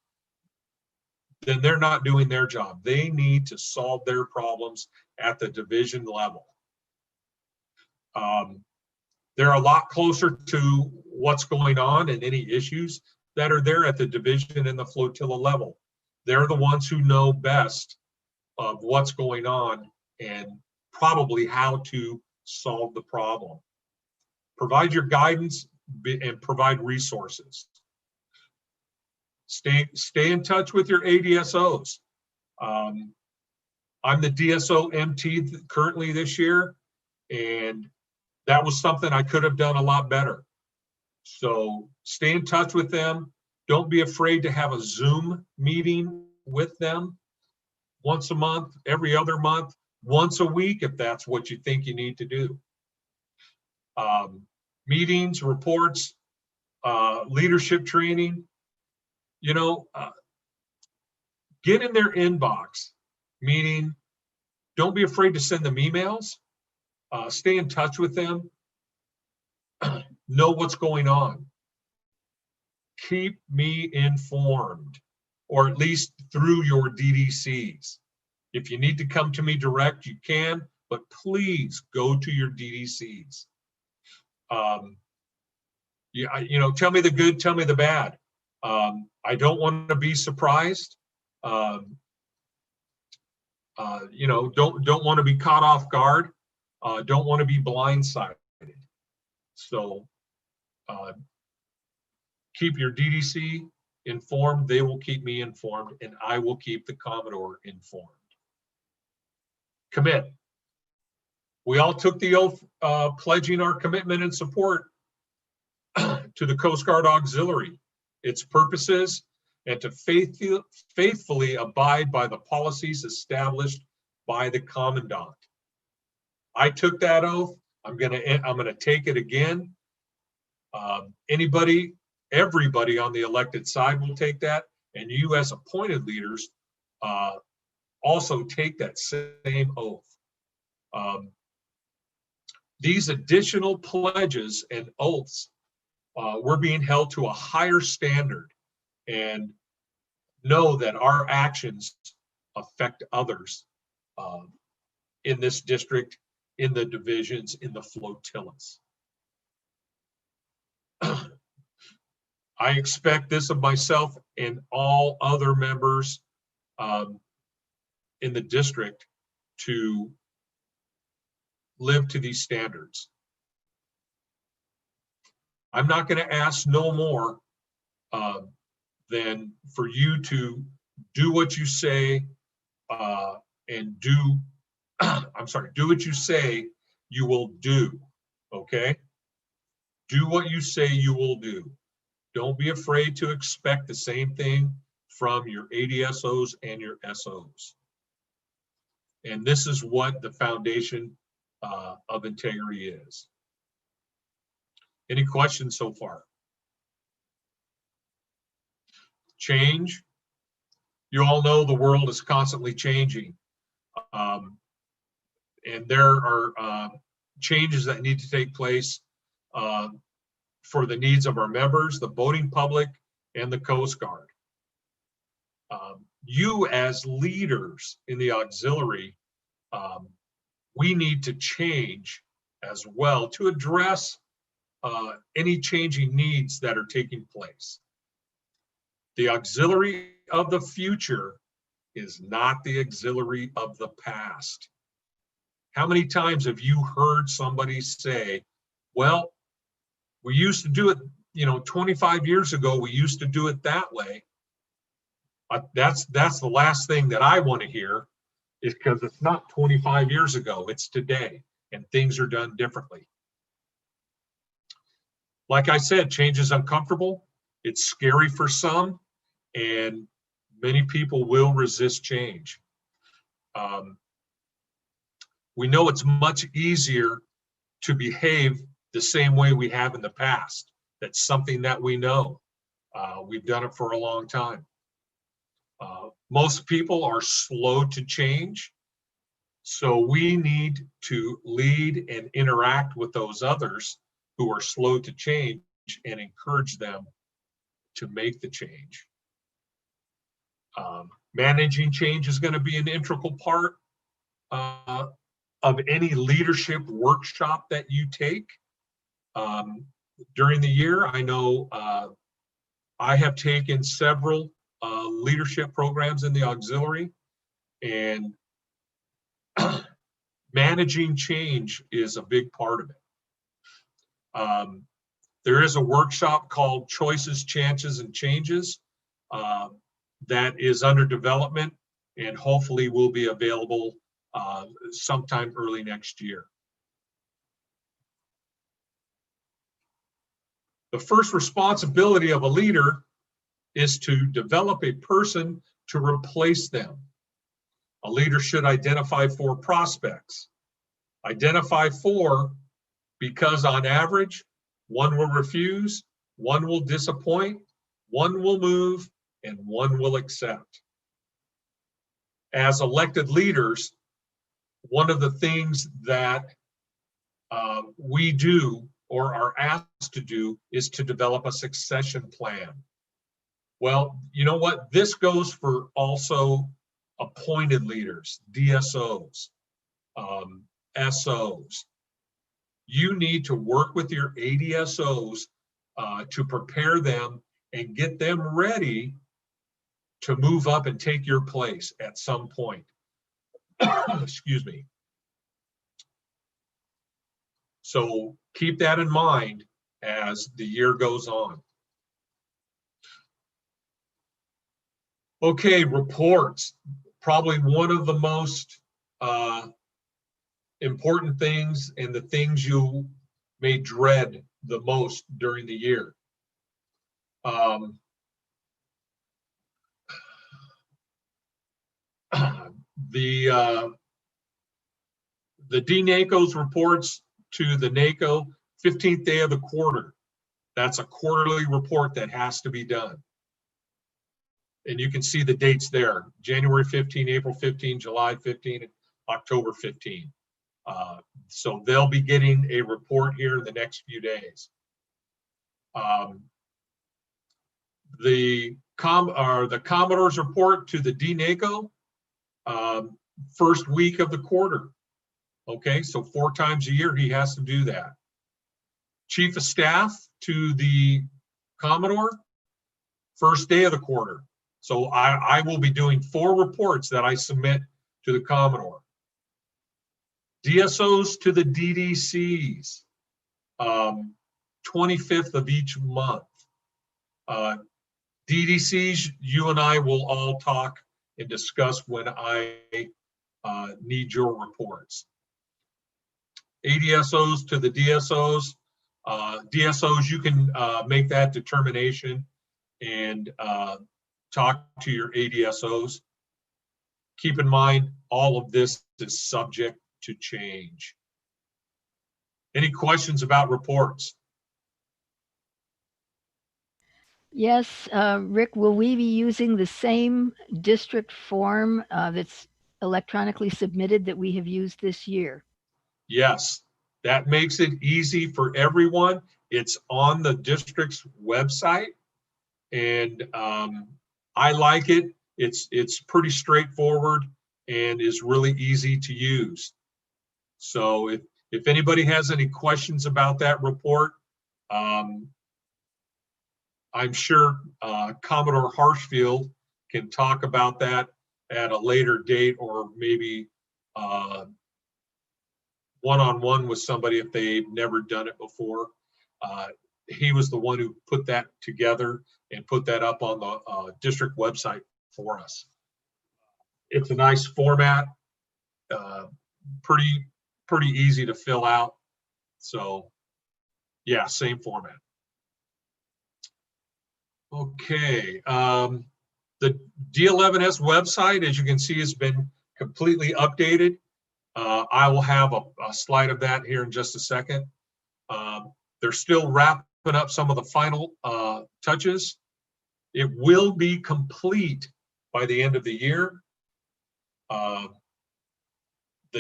[SPEAKER 9] then they're not doing their job. They need to solve their problems at the division level. They're a lot closer to what's going on and any issues that are there at the division and the flotilla level. They're the ones who know best of what's going on and probably how to solve the problem. Provide your guidance and provide resources. Stay in touch with your ADSOs. I'm the DSO MT currently this year, and that was something I could have done a lot better. So stay in touch with them. Don't be afraid to have a Zoom meeting with them once a month, every other month, once a week, if that's what you think you need to do. Meetings, reports, leadership training, get in their inbox, meaning don't be afraid to send them emails, stay in touch with them, know what's going on. Keep me informed, or at least through your DDCs. If you need to come to me direct, you can, but please go to your DDCs. Tell me the good, tell me the bad. I don't want to be surprised. Don't want to be caught off guard. Don't want to be blindsided. So keep your DDC informed, they will keep me informed, and I will keep the Commodore informed. Commit. We all took the oath pledging our commitment and support to the Coast Guard Auxiliary, its purposes, and to faithfully abide by the policies established by the Commandant. I took that oath. I'm gonna take it again. Everybody on the elected side will take that, and you as appointed leaders also take that same oath. These additional pledges and oaths, we're being held to a higher standard, and know that our actions affect others in this district, in the divisions, in the flotillas. I expect this of myself and all other members in the district to live to these standards. I'm not going to ask no more than for you to do what you say and do, I'm sorry, do what you say you will do, okay? Do what you say you will do. Don't be afraid to expect the same thing from your ADSOs and your SOs. And this is what the foundation of integrity is. Any questions so far? Change. You all know the world is constantly changing. And there are changes that need to take place for the needs of our members, the voting public, and the Coast Guard. You as leaders in the auxiliary, we need to change as well to address any changing needs that are taking place. The auxiliary of the future is not the auxiliary of the past. How many times have you heard somebody say, well, we used to do it, 25 years ago, we used to do it that way. That's the last thing that I want to hear, is because it's not 25 years ago, it's today, and things are done differently. Like I said, change is uncomfortable. It's scary for some, and many people will resist change. We know it's much easier to behave the same way we have in the past. That's something that we know. We've done it for a long time. Most people are slow to change, so we need to lead and interact with those others who are slow to change and encourage them to make the change. Managing change is going to be an integral part of any leadership workshop that you take during the year. I know I have taken several leadership programs in the auxiliary, and managing change is a big part of it. There is a workshop called Choices, Chances, and Changes that is under development and hopefully will be available sometime early next year. The first responsibility of a leader is to develop a person to replace them. A leader should identify 4 prospects. Identify 4 because on average, 1 will refuse, 1 will disappoint, 1 will move, and 1 will accept. As elected leaders, one of the things that we do or are asked to do is to develop a succession plan. Well, you know what? This goes for also appointed leaders, DSOs, SOs. You need to work with your ADSOs to prepare them and get them ready to move up and take your place at some point. Excuse me. So keep that in mind as the year goes on. Okay, reports. Probably one of the most important things and the things you may dread the most during the year. The DNACO's reports to the NACO 15th day of the quarter. That's a quarterly report that has to be done. And you can see the dates there: January 15, April 15, July 15, and October 15. So they'll be getting a report here in the next few days. The Commodore's report to the DNACO, first week of the quarter. Okay, so 4 times a year he has to do that. Chief of Staff to the Commodore, first day of the quarter. So I will be doing 4 reports that I submit to the Commodore. DSOs to the DDCs, 25th of each month. DDCs, you and I will all talk and discuss when I need your reports. ADSOs to the DSOs. DSOs, you can make that determination and talk to your ADSOs. Keep in mind, all of this is subject to change. Any questions about reports?
[SPEAKER 2] Yes, Rick, will we be using the same district form that's electronically submitted that we have used this year?
[SPEAKER 9] Yes, that makes it easy for everyone. It's on the district's website, and I like it. It's pretty straightforward and is really easy to use. So if anybody has any questions about that report, I'm sure Commodore Harshfield can talk about that at a later date, or maybe one-on-one with somebody if they've never done it before. He was the one who put that together and put that up on the district website for us. It's a nice format, pretty easy to fill out. So yeah, same format. Okay, the D11S website, as you can see, has been completely updated. I will have a slide of that here in just a second. They're still wrapping up some of the final touches. It will be complete by the end of the year. The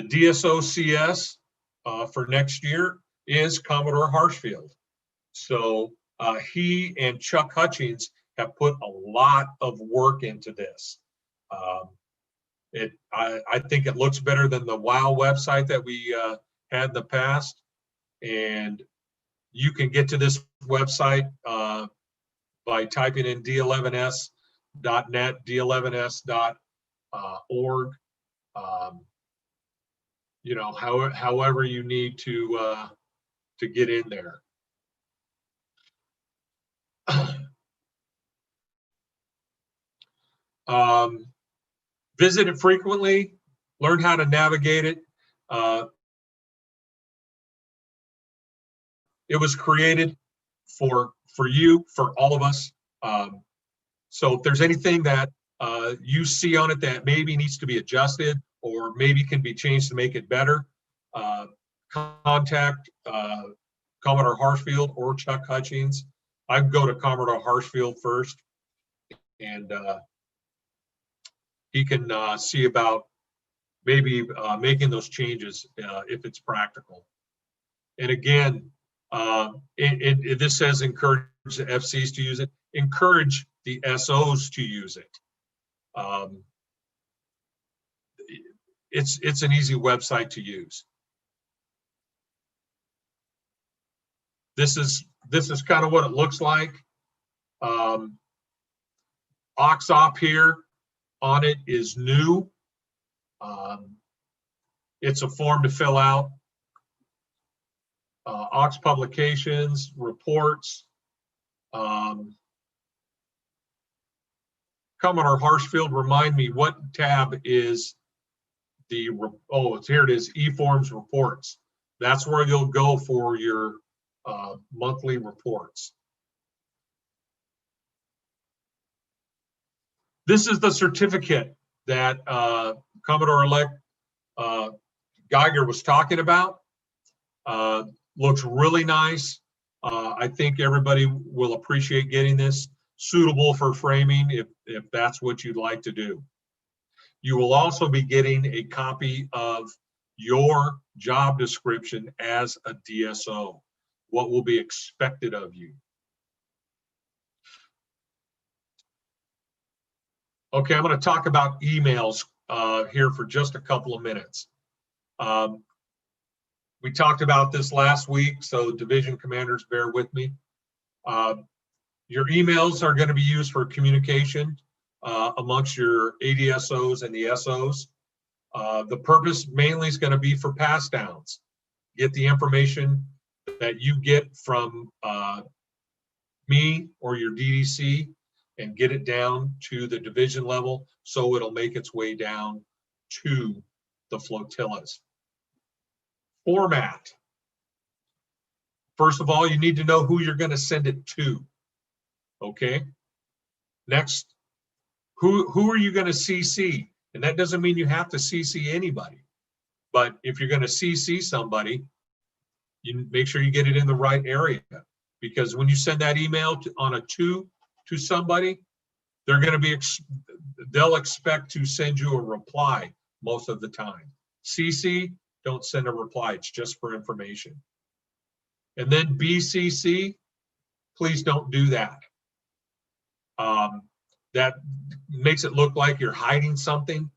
[SPEAKER 9] DSO CS for next year is Commodore Harshfield. So he and Chuck Hutchings have put a lot of work into this. I think it looks better than the WOW website that we had in the past. And you can get to this website by typing in d11s.net, d11s.org. You know, however you need to get in there. Visit it frequently, learn how to navigate it. It was created for you, for all of us. So if there's anything that you see on it that maybe needs to be adjusted or maybe can be changed to make it better, contact Commodore Harshfield or Chuck Hutchings. I go to Commodore Harshfield first, and he can see about maybe making those changes if it's practical. And again, this says encourage the FCs to use it. Encourage the SOs to use it. It's an easy website to use. This is kind of what it looks like. OXOP here on it is new. It's a form to fill out. OX publications, reports. Commodore Harshfield, remind me what tab is the, here it is, eForms reports. That's where you'll go for your monthly reports. This is the certificate that Commodore-elect Geiger was talking about. Looks really nice. I think everybody will appreciate getting this. Suitable for framing if that's what you'd like to do. You will also be getting a copy of your job description as a DSO, what will be expected of you. Okay, I'm going to talk about emails here for just a couple of minutes. We talked about this last week, so division commanders, bear with me. Your emails are going to be used for communication amongst your ADSOs and the SOs. The purpose mainly is going to be for pass downs. Get the information that you get from me or your DDC and get it down to the division level so it'll make its way down to the flotillas. Format. First of all, you need to know who you're going to send it to. Okay. Next, who are you going to CC? And that doesn't mean you have to CC anybody. But if you're going to CC somebody, you make sure you get it in the right area. Because when you send that email to somebody, they're going to be, they'll expect to send you a reply most of the time. CC, don't send a reply. It's just for information. And then BCC, please don't do that. That makes it look like you're hiding something.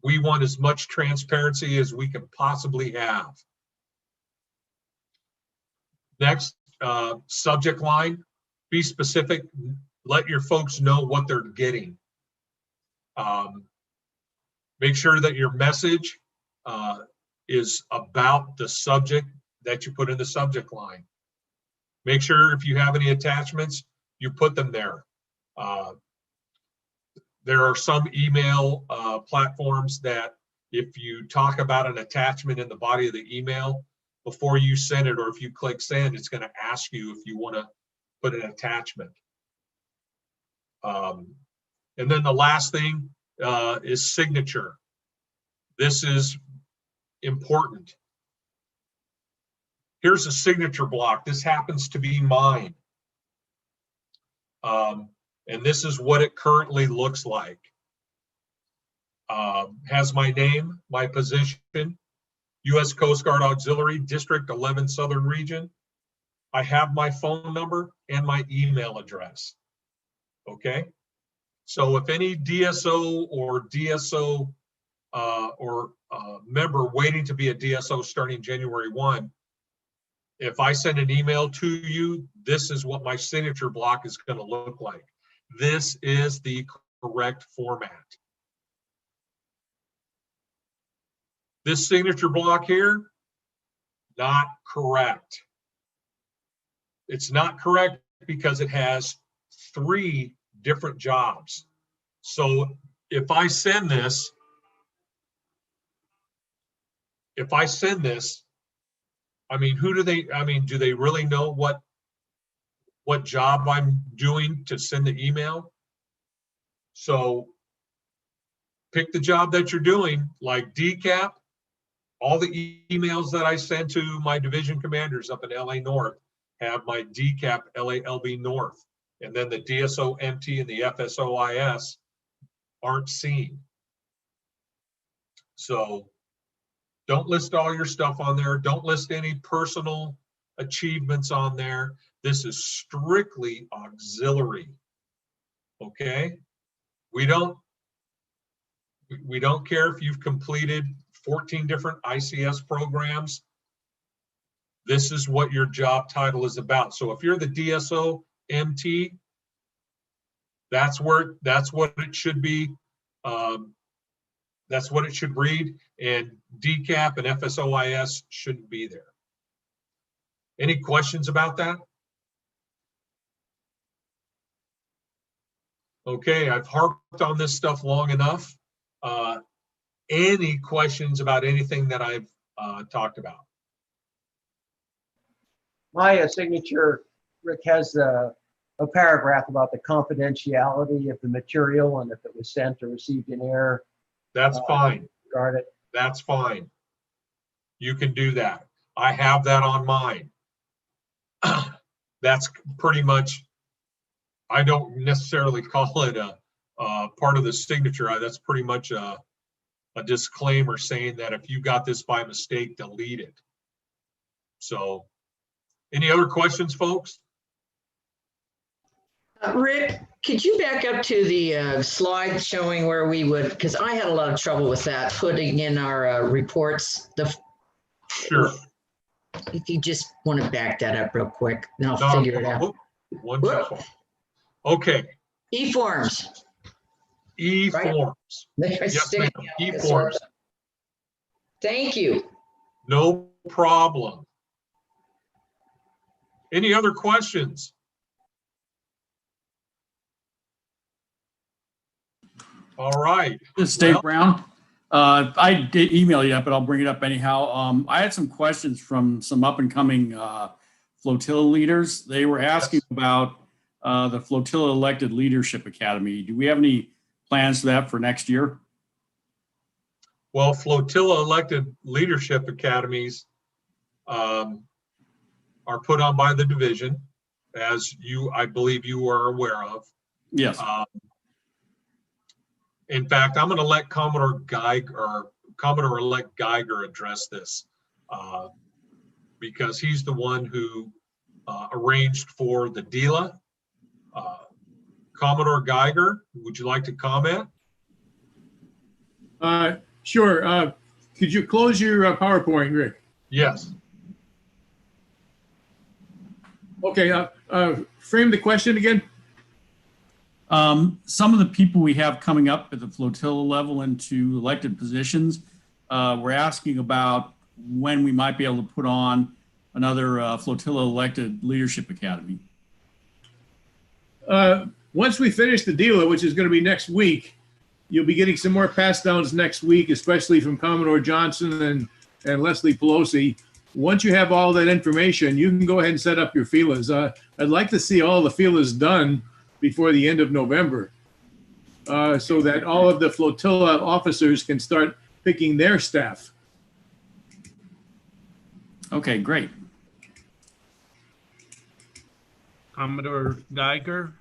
[SPEAKER 9] We want as much transparency as we can possibly have. Next, subject line, be specific. Let your folks know what they're getting. Make sure that your message is about the subject that you put in the subject line. Make sure if you have any attachments, you put them there. There are some email platforms that if you talk about an attachment in the body of the email, before you send it or if you click send, it's going to ask you if you want to put an attachment. And then the last thing is signature. This is important. Here's a signature block. This happens to be mine. And this is what it currently looks like. Has my name, my position, U.S. Coast Guard Auxiliary, District 11 Southern Region. I have my phone number and my email address. Okay? So if any DSO or DSO member waiting to be a DSO starting January 1, if I send an email to you, this is what my signature block is going to look like. This is the correct format. This signature block here, not correct. It's not correct because it has 3 different jobs. So if I send this, I mean, do they really know what job I'm doing to send the email? So pick the job that you're doing, like DCAP. All the emails that I send to my division commanders up in LA North have my DCAP LALB North. And then the DSO MT and the FSOIS aren't seen. So don't list all your stuff on there. Don't list any personal achievements on there. This is strictly auxiliary. Okay? We don't care if you've completed 14 different ICS programs. This is what your job title is about. So if you're the DSO MT, that's what it should be. That's what it should read, and DCAP and FSOIS shouldn't be there. Any questions about that? Okay, I've harped on this stuff long enough. Any questions about anything that I've talked about?
[SPEAKER 5] My signature, Rick, has a paragraph about the confidentiality of the material and if it was sent or received in error.
[SPEAKER 9] That's fine.
[SPEAKER 5] Guard it.
[SPEAKER 9] That's fine. You can do that. I have that on mine. That's pretty much, I don't necessarily call it a part of the signature. That's pretty much a disclaimer saying that if you got this by mistake, delete it. So, any other questions, folks?
[SPEAKER 19] Rick, could you back up to the slide showing where we would, because I had a lot of trouble with that, putting in our reports.
[SPEAKER 9] Sure.
[SPEAKER 19] If you just want to back that up real quick, then I'll figure it out.
[SPEAKER 9] Wonderful. Okay.
[SPEAKER 19] E-forms.
[SPEAKER 9] E-forms. Yes, ma'am. E-forms.
[SPEAKER 19] Thank you.
[SPEAKER 9] No problem. Any other questions? All right.
[SPEAKER 16] This is Dave Brown. I did email you, but I'll bring it up anyhow. I had some questions from some up and coming flotilla leaders. They were asking about the Flotilla Elected Leadership Academy. Do we have any plans for that for next year?
[SPEAKER 9] Well, Flotilla Elected Leadership Academies are put on by the division, as I believe you are aware of.
[SPEAKER 16] Yes.
[SPEAKER 9] In fact, I'm going to let Commodore-elect Geiger address this because he's the one who arranged for the DELA. Commodore Geiger, would you like to comment?
[SPEAKER 10] Sure. Could you close your PowerPoint, Rick?
[SPEAKER 9] Yes.
[SPEAKER 10] Okay. Frame the question again.
[SPEAKER 16] Some of the people we have coming up at the flotilla level into elected positions, we're asking about when we might be able to put on another Flotilla Elected Leadership Academy.
[SPEAKER 10] Once we finish the DELA, which is going to be next week, you'll be getting some more pass downs next week, especially from Commodore Johnson and Leslie Pelosi. Once you have all that information, you can go ahead and set up your FELAs. I'd like to see all the FELAs done before the end of November, so that all of the flotilla officers can start picking their staff.
[SPEAKER 16] Okay, great.
[SPEAKER 17] Commodore Geiger,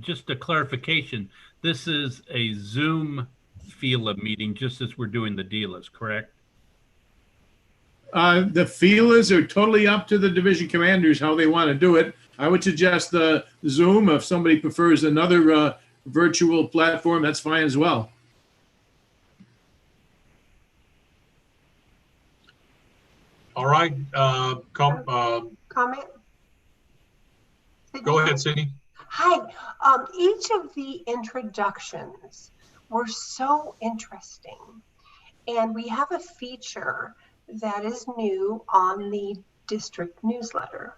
[SPEAKER 17] just a clarification. This is a Zoom FELA meeting, just as we're doing the DELAs, correct?
[SPEAKER 10] The FELAs are totally up to the division commanders how they want to do it. I would suggest Zoom. If somebody prefers another virtual platform, that's fine as well.
[SPEAKER 9] All right.
[SPEAKER 23] Comment?
[SPEAKER 9] Go ahead, Sydney.
[SPEAKER 23] Hi. Each of the introductions were so interesting. And we have a feature that is new on the district newsletter.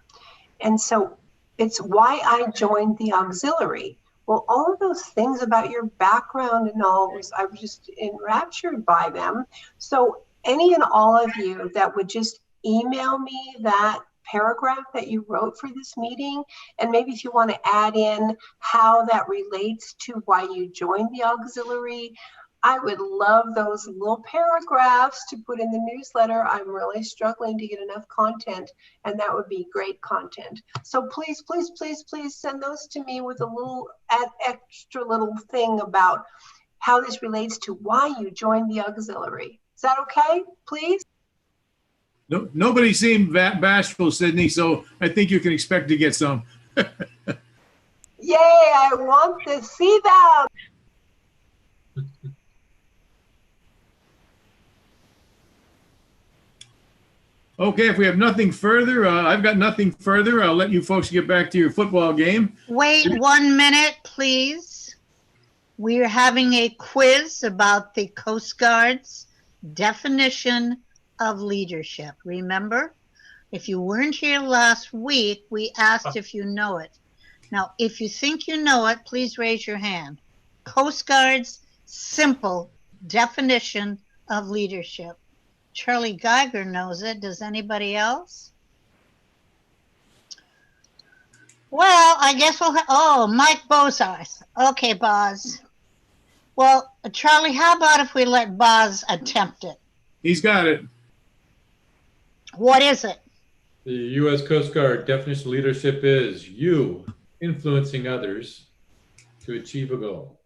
[SPEAKER 23] And so it's why I joined the auxiliary. Well, all of those things about your background and all, I was just enraptured by them. So any and all of you that would just email me that paragraph that you wrote for this meeting, and maybe if you want to add in how that relates to why you joined the auxiliary, I would love those little paragraphs to put in the newsletter. I'm really struggling to get enough content, and that would be great content. So please, please, please, please send those to me with a little extra little thing about how this relates to why you joined the auxiliary. Is that okay, please?
[SPEAKER 10] No, nobody seemed bashful, Sydney, so I think you can expect to get some.
[SPEAKER 23] Yay, I want to see them.
[SPEAKER 10] Okay, if we have nothing further, I've got nothing further. I'll let you folks get back to your football game.
[SPEAKER 3] Wait 1 minute, please. We're having a quiz about the Coast Guard's definition of leadership. Remember, if you weren't here last week, we asked if you know it. Now, if you think you know it, please raise your hand. Coast Guard's simple definition of leadership. Charlie Geiger knows it. Does anybody else? Well, I guess we'll have, oh, Mike Bozarth. Okay, Boz. Well, Charlie, how about if we let Boz attempt it?
[SPEAKER 10] He's got it.
[SPEAKER 3] What is it?
[SPEAKER 12] The U.S. Coast Guard definition of leadership is you influencing others to achieve a goal.